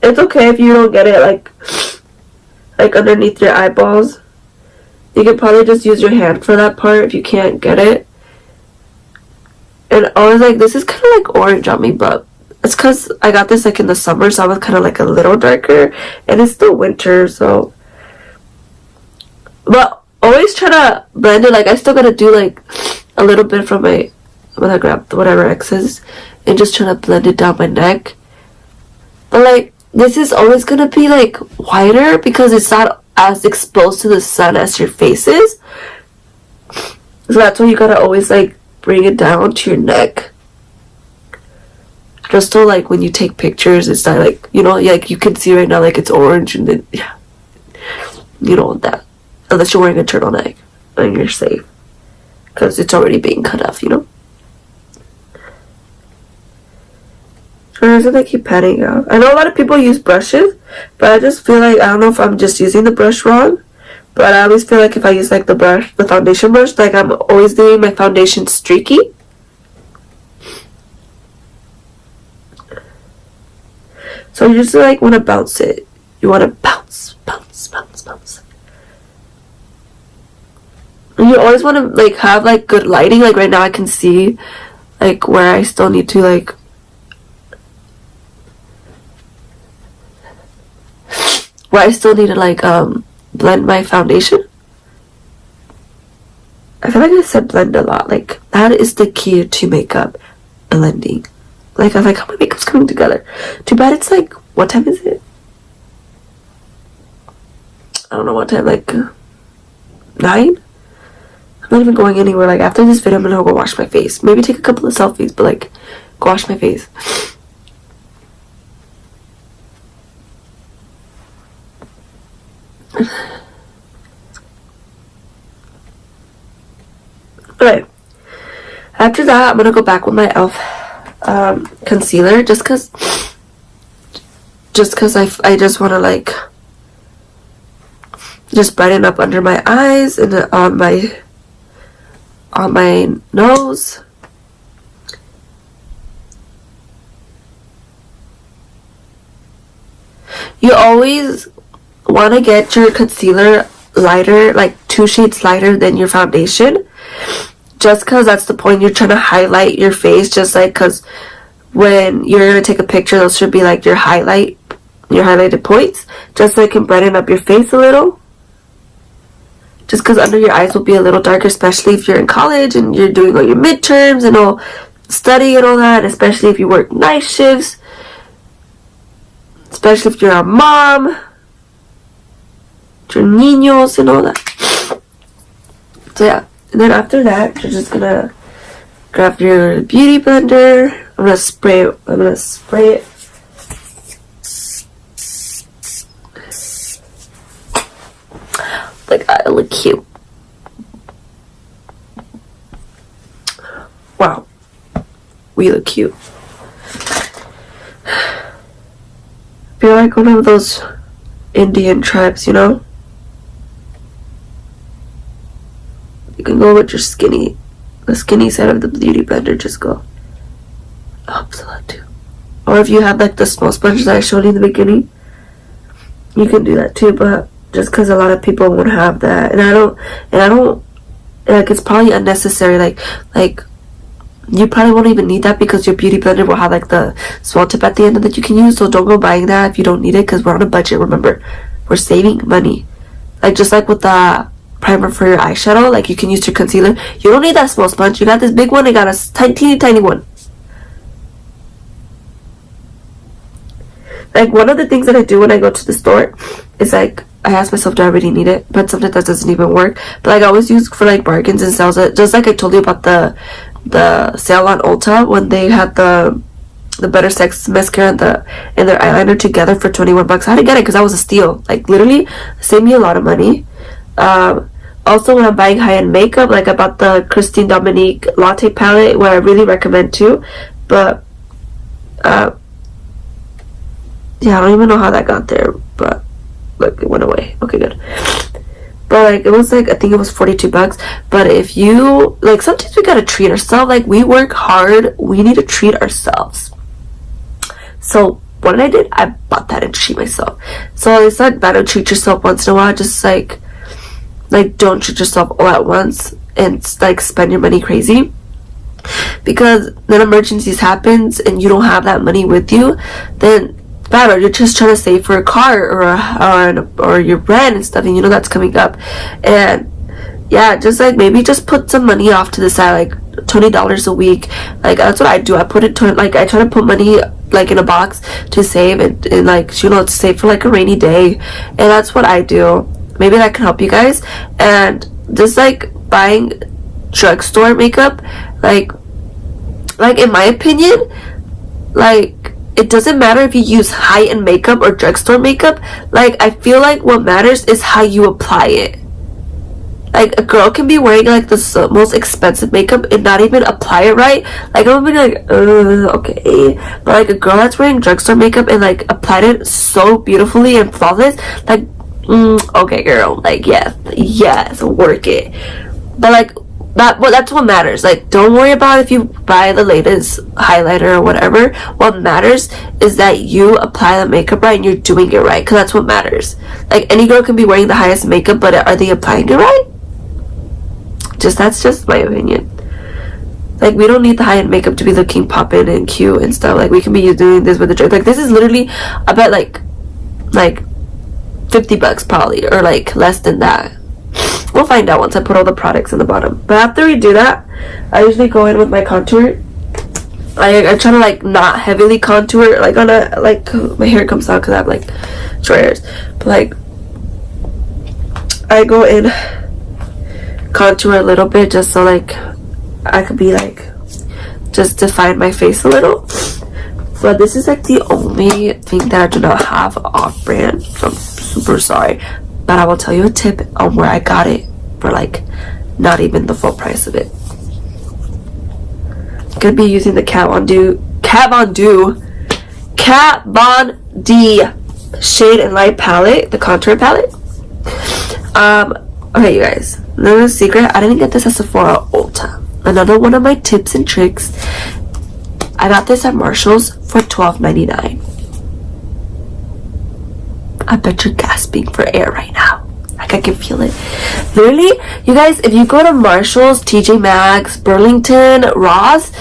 [SPEAKER 1] It's okay if you don't get it like underneath your eyeballs. You can probably just use your hand for that part if you can't get it. And I was like, this is kind of like orange on me, but it's because I got this like in the summer, so I was kind of like a little darker, and it's still winter, so. But always try to blend it. Like, I still gotta do like a little bit from my, when I grab whatever excess, and just try to blend it down my neck. But like, this is always gonna be like whiter because it's not as exposed to the sun as your face is. So that's why you gotta always like bring it down to your neck. Just so like when you take pictures, it's not like, you know, like you can see right now like it's orange, and then yeah, you don't want that unless you're wearing a turtleneck and you're safe because it's already being cut off, you know. For some reason I keep patting out. I know a lot of people use brushes, but I just feel like, I don't know if I'm just using the brush wrong, but I always feel like if I use like the foundation brush, like I'm always doing my foundation streaky. So you just like want to bounce it. You want to bounce, bounce, bounce, bounce. And you always want to like have like good lighting. Like right now I can see like where I still need to like blend my foundation. I feel like I said blend a lot. Like that is the key to makeup, blending. Like I was like, how my makeup's coming together. Too bad it's like, what time is it? I don't know what time, like 9? I'm not even going anywhere. Like after this video I'm gonna go wash my face. Maybe take a couple of selfies, but like go wash my face. Alright. After that I'm gonna go back with my e.l.f. Concealer just cause I just want to like just brighten up under my eyes and on my nose. You always want to get your concealer lighter, like 2 shades lighter than your foundation, just because that's the point. You're trying to highlight your face, just like because when you're going to take a picture, those should be like your highlighted points, just so it can brighten up your face a little. Just because under your eyes will be a little darker, especially if you're in college and you're doing all your midterms and all study and all that, especially if you work night shifts, especially if you're a mom, your niños and all that. So yeah, and then after that, you're just gonna grab your beauty blender. I'm gonna spray it. Like, I look cute. Wow, we look cute. Feel like one of those Indian tribes, you know? You can go with your the skinny side of the beauty blender, just go up to that too. Or if you have like the small sponge that I showed you in the beginning, you can do that too, but just because a lot of people won't have that, and I don't, like, it's probably unnecessary, like you probably won't even need that because your beauty blender will have like the small tip at the end that you can use, so don't go buying that if you don't need it, because we're on a budget, remember, we're saving money. Like just like with the primer for your eyeshadow, like you can use your concealer, you don't need that small sponge, you got this big one, I got a tiny one. Like one of the things that I do when I go to the store is like, I ask myself, do I really need it? But sometimes that doesn't even work. But like I always use for like bargains and sales, just like I told you about the sale on Ulta when they had the Better Sex mascara and their eyeliner together for $21. I had to get it because that was a steal. Like literally saved me a lot of money. Also when I'm buying high-end makeup, like I bought the Christine Dominique Latte palette, where I really recommend too. But yeah, I don't even know how that got there, but look, it went away. Okay, good. But like it was like, I think it was $42. But if you like, sometimes we gotta treat ourselves. Like we work hard, we need to treat ourselves. So what did I did? I bought that and treat myself. So it's not bad to treat yourself once in a while. Just like don't treat yourself all at once and like spend your money crazy, because then emergencies happens and you don't have that money with you, then bad, or you're just trying to save for a car or your rent and stuff, and you know that's coming up. And yeah, just like maybe just put some money off to the side, like $20 a week. Like that's what I do. I put it to, like, I try to put money like in a box to save and like, you know, to save for like a rainy day. And that's what I do. Maybe that can help you guys. And just like buying drugstore makeup, like in my opinion, like it doesn't matter if you use high-end makeup or drugstore makeup. Like I feel like what matters is how you apply it. Like a girl can be wearing like the most expensive makeup and not even apply it right. Like I'm gonna be like, okay. But like a girl that's wearing drugstore makeup and like applied it so beautifully and flawless, like, okay, girl, like yes, work it. But like that's what matters. Like don't worry about if you buy the latest highlighter or whatever. What matters is that you apply the makeup right and you're doing it right, because that's what matters. Like any girl can be wearing the highest makeup, but are they applying it right? That's just my opinion. Like we don't need the high-end makeup to be looking poppin' and cute and stuff. Like we can be doing this with the drug. Like this is literally about like $50 probably, or like less than that. We'll find out once I put all the products in the bottom. But after we do that, I usually go in with my contour. I try to like not heavily contour, like on a, like my hair comes out because I have like short hairs. But like I go in contour a little bit just so like I could be like just define my face a little. But this is like the only thing that I do not have off brand, so I'm super sorry. But I will tell you a tip on where I got it for like not even the full price of it. I'm gonna be using the Kat Von D Shade and Light palette, the contour palette. Okay, you guys, another secret, I didn't get this at Sephora Ulta. Another one of my tips and tricks, I got this at Marshall's for $12.99. I bet you're gasping for air right now. Like I can feel it. Literally, you guys, if you go to Marshall's, TJ Maxx, Burlington, Ross,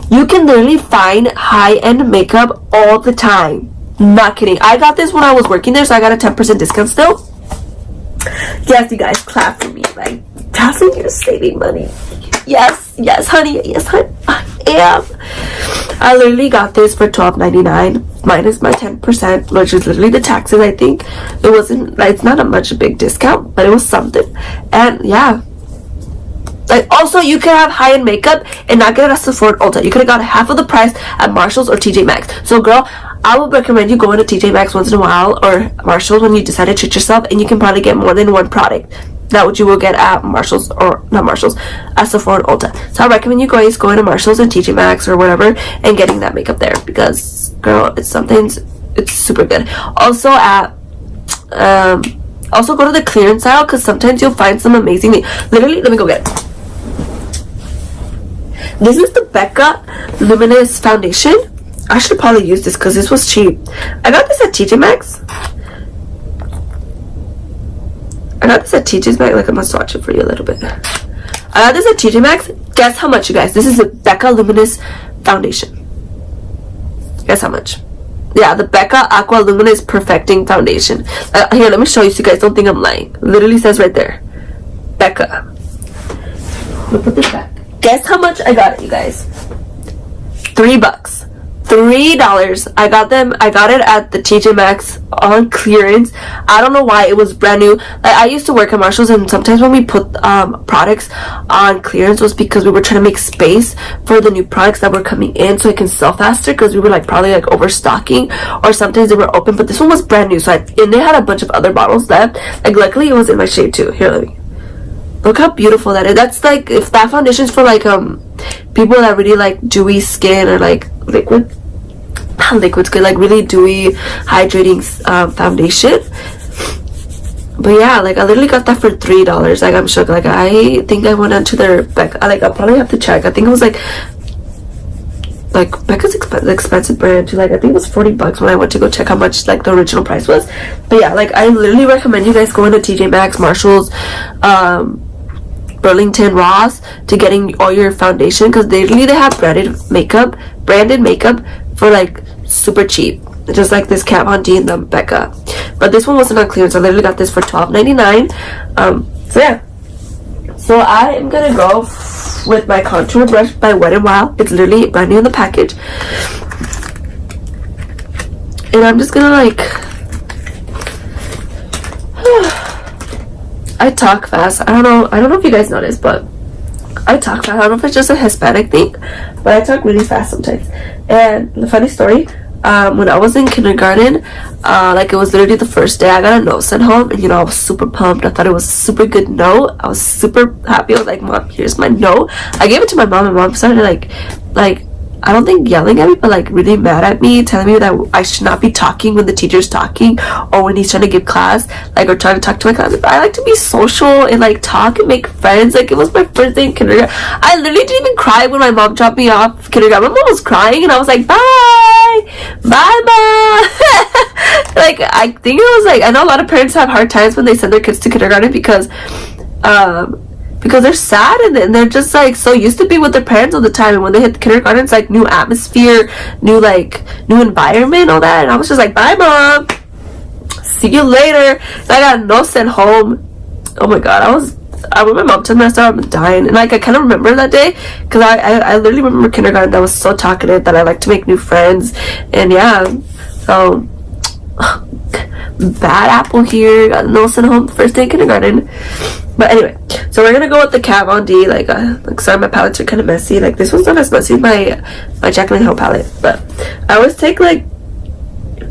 [SPEAKER 1] you can literally find high-end makeup all the time. Not kidding. I got this when I was working there, so I got a 10% discount still. Yes, you guys, clap for me. Like, Jaclyn, you're saving money. Yes, honey. Yes, honey. I am. I literally got this for $12.99 minus my 10%, which is literally the taxes. I think it wasn't, like, it's not a big discount, but it was something. And yeah, like, also you can have high-end makeup and not get it at Sephora Ulta. You could have got half of the price at Marshall's or TJ Maxx. So girl, I would recommend you going to TJ Maxx once in a while or Marshall's when you decide to treat yourself, and you can probably get more than one product that what you will get at Marshall's, or not Marshall's, at Sephora and Ulta. So I recommend you guys going to Marshall's and TJ Maxx or whatever and getting that makeup there, because girl, it's super good. Also at also go to the clearance aisle, because sometimes you'll find some amazing, literally, let me go get it. This is the Becca Luminous Foundation. I should probably use this because this was cheap. I got this at TJ Maxx. Like, I'm gonna swatch it for you a little bit. I got this at TJ Maxx. Guess how much, you guys? This is the Becca Luminous Foundation. Guess how much? Yeah, the Becca Aqua Luminous Perfecting Foundation. Here, let me show you so you guys don't think I'm lying. Literally says right there, Becca. I'm gonna put this back. Guess how much I got it, you guys? $3. $3. I got it at the TJ Maxx on clearance. I don't know why, it was brand new. Like, I used to work at Marshall's, and sometimes when we put products on clearance was because we were trying to make space for the new products that were coming in so it can sell faster, because we were like probably like overstocking, or sometimes they were open, but this one was brand new. So and they had a bunch of other bottles left. Like, luckily it was in my shade too. Here, let me look how beautiful that is. That's like, if that foundation's for like people that really like dewy skin, or like liquid's good, like really dewy hydrating foundation. But yeah, like I literally got that for $3. Like, I'm shook. Like, I think I went onto their back, like I'll probably have to check. I think it was like like Becca's expensive brand too. Like I think it was $40 when I went to go check how much like the original price was. But yeah, like I literally recommend you guys going to TJ Maxx, Marshalls, Burlington, Ross to getting all your foundation, because they have branded makeup for like super cheap, just like this Kat Von D and the Becca. But this one wasn't on clearance. I literally got this for $12.99. So yeah, so I am gonna go with my contour brush by Wet and Wild. It's literally brand new in the package, and I'm just gonna like I talk fast. I don't know if you guys noticed, but I talk fast. I don't know if it's just a Hispanic thing, but I talk really fast sometimes. And the funny story, when I was in kindergarten, like it was literally the first day I got a note sent home, and you know, I was super pumped. I thought it was a super good note. I was super happy. I was like, Mom, here's my note. I gave it to my mom, and Mom started like I don't think yelling at me, but like really mad at me, telling me that I should not be talking when the teacher's talking, or when he's trying to give class, like, or trying to talk to my class. I like to be social and like talk and make friends. Like, it was my first day in kindergarten. I literally didn't even cry when my mom dropped me off kindergarten. My mom was crying, and I was like, bye, Mom. Like, I think it was like, I know a lot of parents have hard times when they send their kids to kindergarten because they're sad, and they're just like so used to be with their parents all the time, and when they hit the kindergarten, it's like new atmosphere, new environment, all that. And I was just like, bye, Mom, see you later. And I got no sent home. Oh my god, I remember my mom told me I started dying, and like I kind of remember that day because I literally remember kindergarten. That was so talkative, that I like to make new friends, and yeah, so bad apple here, got no sent home first day of kindergarten. But anyway, so we're gonna go with the Kat Von D. Like sorry, my palettes are kind of messy. Like, this one's not as messy as my Jaclyn Hill palette, but I always take like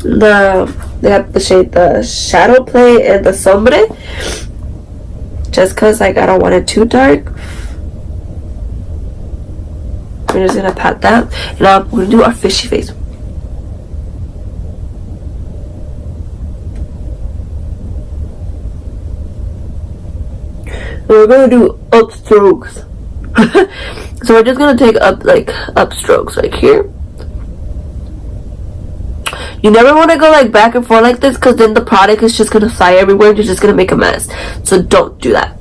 [SPEAKER 1] they have the shade, the Shadow Play and the Sombre, just cause like I don't want it too dark. We're just gonna pat that, and we're gonna do our fishy face. We're gonna do up strokes. So we're just gonna take up strokes like here. You never want to go like back and forth like this, because then the product is just gonna fly everywhere and you're just gonna make a mess. So don't do that.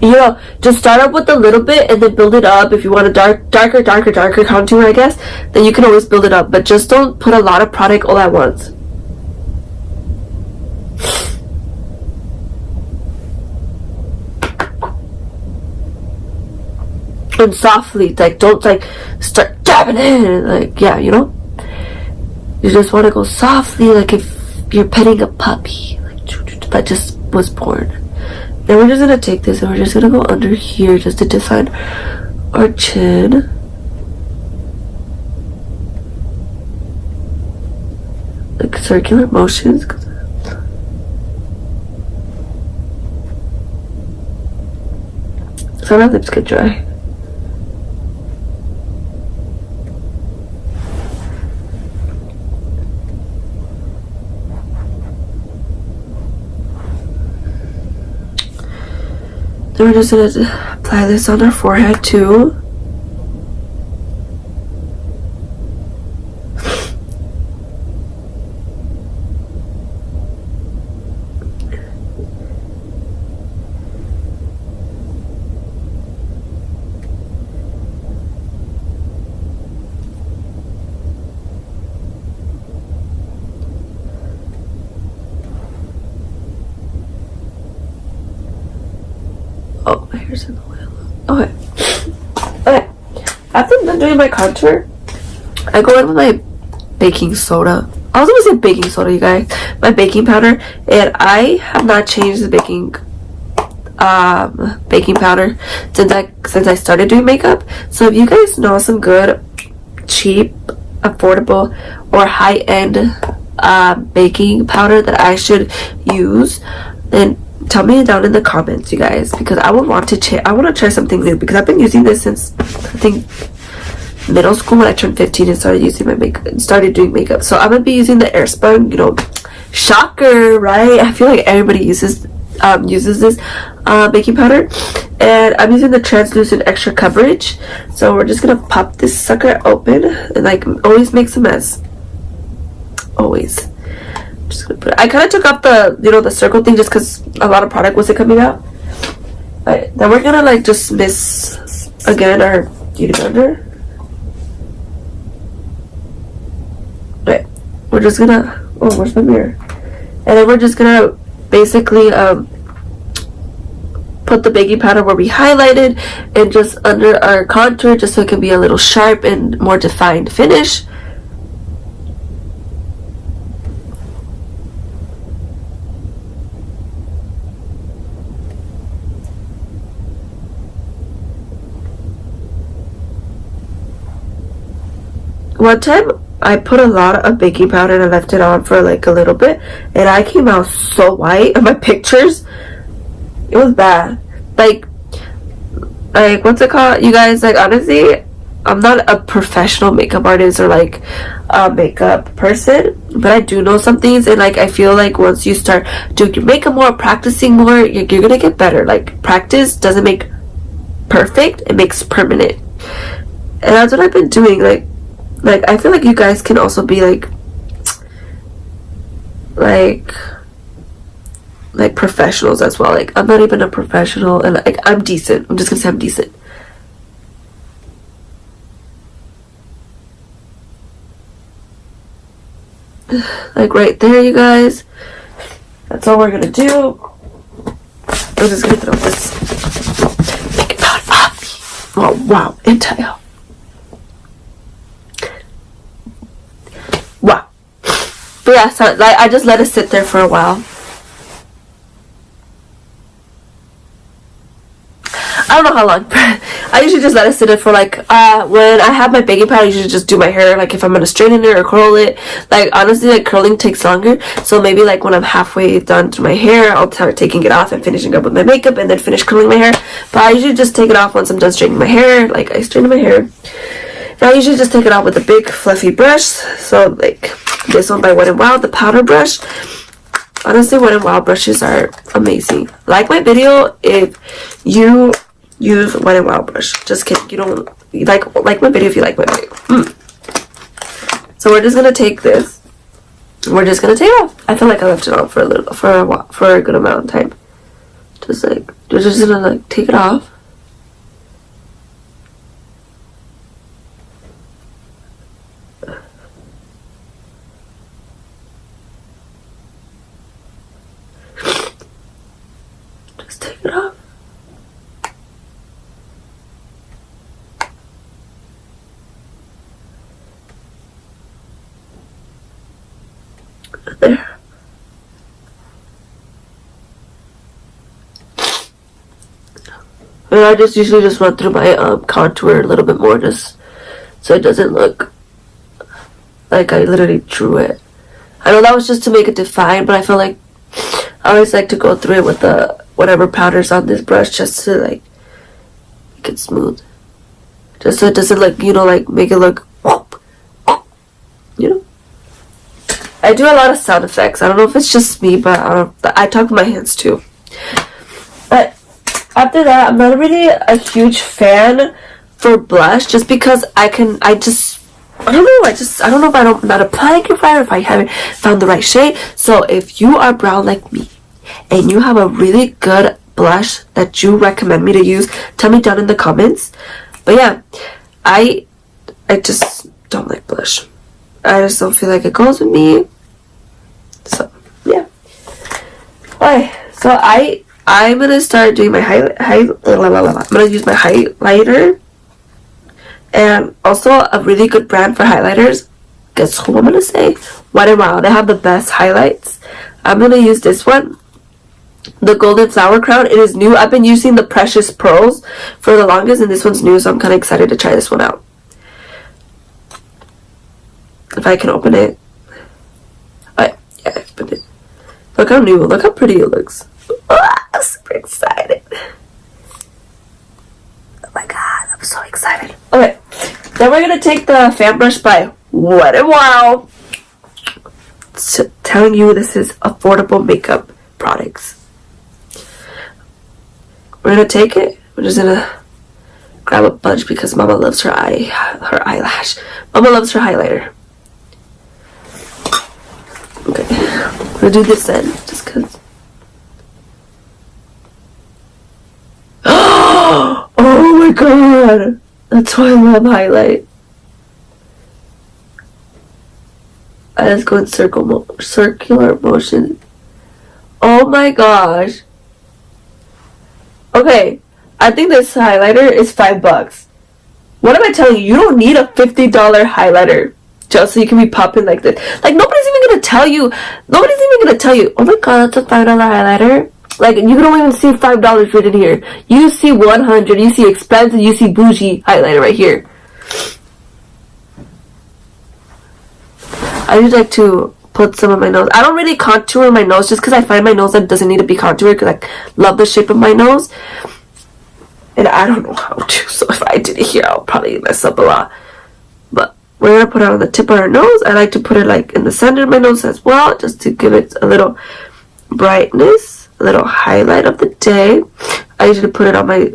[SPEAKER 1] You know, just start up with a little bit and then build it up. If you want a darker contour, I guess, then you can always build it up, but just don't put a lot of product all at once. And softly, like, don't like start dabbing in, like, yeah, you know, you just want to go softly, like if you're petting a puppy, like that just was born. Then we're just gonna take this and we're just gonna go under here just to define our chin. Like circular motions. So my lips get dry. Then we're just gonna apply this on our forehead too. Oh, my hair's in the way. Okay. Okay. After I'm done doing my contour, I go in with my baking soda. I was gonna say baking soda, you guys. My baking powder, and I have not changed the baking powder since I started doing makeup. So if you guys know some good, cheap, affordable, or high-end baking powder that I should use, then tell me down in the comments, you guys, because I would want to I want to try something new, because I've been using this since I think middle school when I turned 15 and started using my makeup and started doing makeup. So I'm gonna be using the Airspun, you know, shocker, right? I feel like everybody uses uses this baking powder, and I'm using the translucent extra coverage. So we're just gonna pop this sucker open, and like always makes a mess. Always. I'm just gonna put it. I kind of took off the the circle thing just because a lot of product wasn't coming out. But then we're gonna like just mist again our beauty blender. Right. We're just gonna. Oh, where's my mirror? And then we're just gonna basically put the baking powder where we highlighted and just under our contour, just so it can be a little sharp and more defined finish. One time I put a lot of baking powder and I left it on for like a little bit, and I came out so white in my pictures. It was bad. Like what's it called, you guys? Like, honestly, I'm not a professional makeup artist or like a makeup person, but I do know some things, and like I feel like once you start doing your makeup more, practicing more, you're gonna get better. Like, practice doesn't make perfect, it makes permanent, and that's what I've been doing. Like I feel like you guys can also be like professionals as well. Like, I'm not even a professional, and like I'm decent. I'm just gonna say I'm decent. Like right there, you guys. That's all we're gonna do. I'm just gonna throw this baking powder off. Oh wow, entire. Wow. But yeah, so like I just let it sit there for a while. I don't know how long. I usually just let it sit there for like when I have my baking powder, I usually just do my hair, like if I'm gonna straighten it or curl it. Like, honestly, like curling takes longer, so maybe like when I'm halfway done to my hair, I'll start taking it off and finishing up with my makeup, and then finish curling my hair. But I usually just take it off once I'm done straightening my hair. Like, I straighten my hair, and I usually just take it off with a big fluffy brush. So like this one by Wet&wild, the powder brush. Honestly, Wet&wild brushes are amazing. Like my video if you use Wet&wild brush. Just kidding. You don't like my video if you like my video. So we're just gonna take this. We're just gonna take it off. I feel like I left it on for a good amount of time. Just like we're just gonna like take it off. Just take it off. There. And I just usually just run through my contour a little bit more, just so it doesn't look like I literally drew it. I know that was just to make it defined, but I feel like I always like to go through it with the whatever powder's on this brush, just to like make it smooth, just so it doesn't like like make it look I do a lot of sound effects. I don't know if it's just me, but I talk with my hands too. But after that, I'm not really a huge fan for blush, just because I don't know if I'm not applying it right, or if I haven't found the right shade. So if you are brown like me and you have a really good blush that you recommend me to use, tell me down in the comments. But yeah, I just don't like blush. I just don't feel like it goes with me. So yeah. Alright, so I'm gonna start doing my I'm gonna use my highlighter, and also a really good brand for highlighters. Guess who I'm gonna say? Wet&wild. They have the best highlights. I'm gonna use this one, the Golden Flower Crown. It is new. I've been using the Precious Pearls for the longest, and this one's new, so I'm kind of excited to try this one out. If I can open it. Yeah, I opened it. Look how new. Look how pretty it looks. I'm super excited. Oh my god, I'm so excited. Okay, then we're gonna take the fan brush by Wet&wild. Telling you this is affordable makeup products. we're gonna take it. We're just gonna grab a bunch because Mama loves her eyelash. Mama loves her highlighter. Okay, I'm gonna do this end just cause. Oh my god! That's why I love highlight. I just go in circular motion. Oh my gosh. Okay, I think this highlighter is $5. What am I telling you? You don't need a $50 highlighter just so you can be popping like this. Like, nobody's even gonna tell you. Oh my god, that's a $5 highlighter. Like, you don't even see $5 written here. You see 100. You see expensive. You see bougie highlighter right here. I usually like to put some on my nose. I don't really contour my nose just because I find my nose that doesn't need to be contoured because I love the shape of my nose. And I don't know how to, so if I did it here, I'll probably mess up a lot. But we're going to put it on the tip of our nose. I like to put it like in the center of my nose as well, just to give it a little brightness, a little highlight of the day. I usually put it on my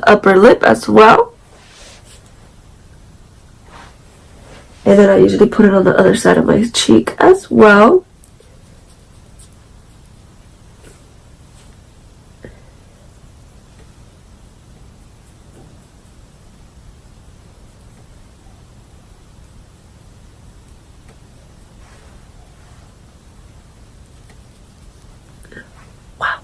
[SPEAKER 1] upper lip as well. And then I usually put it on the other side of my cheek as well. Wow.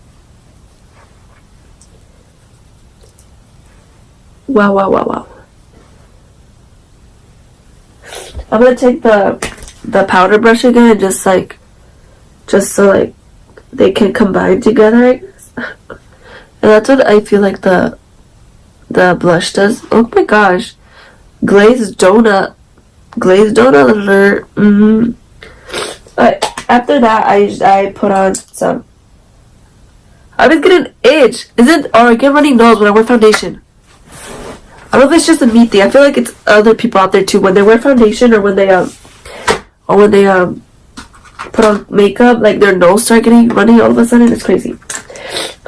[SPEAKER 1] Wow, wow, wow, wow. I'm gonna take the powder brush again and just so like they can combine together, I guess. And that's what I feel like the blush does. Oh my gosh, glazed donut alert. But after that, I put on some. I always get an itch. Or I get runny nose when I wear foundation. I don't know if it's just a me thing. I feel like it's other people out there too. When they wear foundation or when they put on makeup, like their nose start getting runny all of a sudden. It's crazy.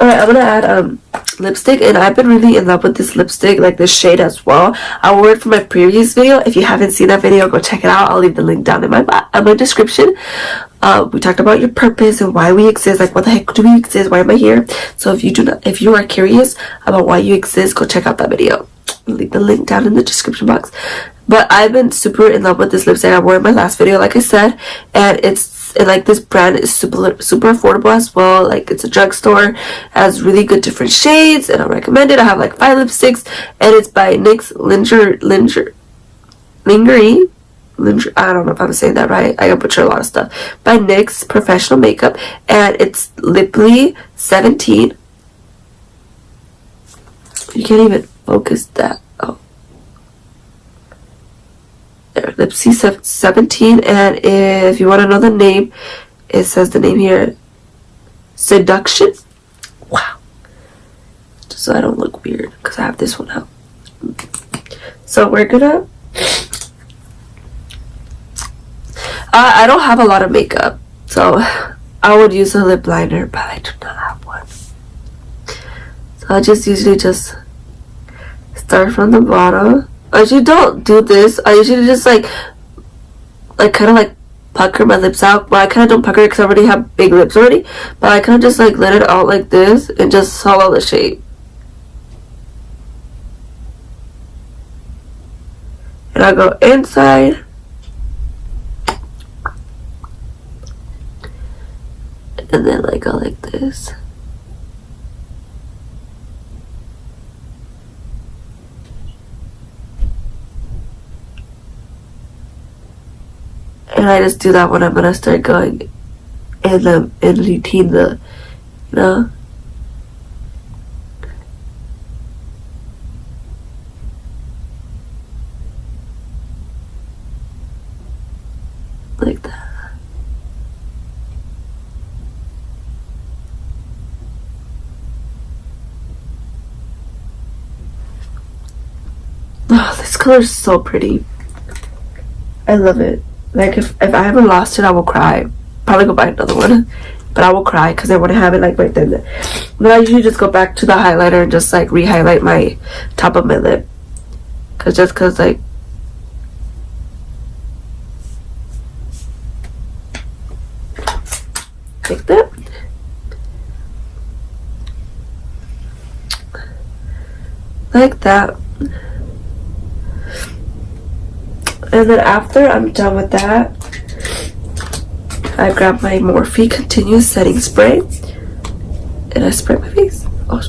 [SPEAKER 1] Alright, I'm gonna add lipstick, and I've been really in love with this lipstick, like this shade as well. I wore it for my previous video. If you haven't seen that video, go check it out. I'll leave the link down in my description. We talked about your purpose and why we exist, like what the heck do we exist, why am I here? So if you are curious about why you exist, go check out that video. I'll leave the link down in the description box. But I've been super in love with this lipstick. I wore it in my last video, like I said, and like this brand is super affordable as well. Like, it's a drugstore, has really good different shades, and I recommend it. I have like 5 lipsticks, and it's by NYX Lingerie. I don't know if I'm saying that right. I gotta butcher a lot of stuff. By NYX Professional Makeup, and it's Liply 17. You can't even focus that. Oh, there, Lipsy 17. And if you want to know the name, it says the name here, Seduction. Wow. Just so I don't look weird, because I have this one out. So we're gonna. I don't have a lot of makeup, so I would use a lip liner, but I do not have one. So I just usually just start from the bottom. I usually don't do this. I usually just like kind of like pucker my lips out. Well, I kind of don't pucker because I already have big lips already. But I kind of just like let it out like this and just follow the shape. And I go inside. And then like go like this. And I just do that when I'm gonna start going in between the, you know. Like that. Oh, this color is so pretty. I love it. Like, if I haven't lost it, I will cry. Probably go buy another one. but I will cry because I want to have it like right then. But I usually just go back to the highlighter and just like re-highlight my top of my lip, because like that. Like that. And then after I'm done with that, I grab my Morphe Continuous Setting Spray and I spray my face. Oh.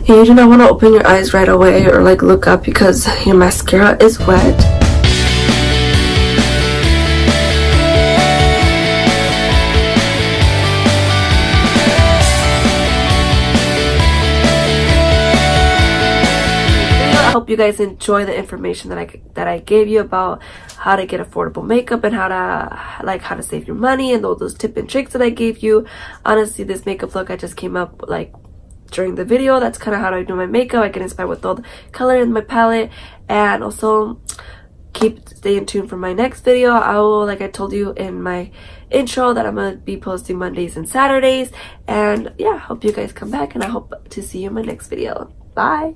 [SPEAKER 1] And you do not want to open your eyes right away or like look up because your mascara is wet. I hope you guys enjoy the information that I gave you about how to get affordable makeup and how to save your money and all those tips and tricks that I gave you. Honestly, this makeup look I just came up like during the video. That's kind of how I do my makeup. I get inspired with all the color in my palette. And also stay tuned for my next video. I will, like I told you in my intro, that I'm gonna be posting Mondays and Saturdays. And yeah, hope you guys come back and I hope to see you in my next video. Bye.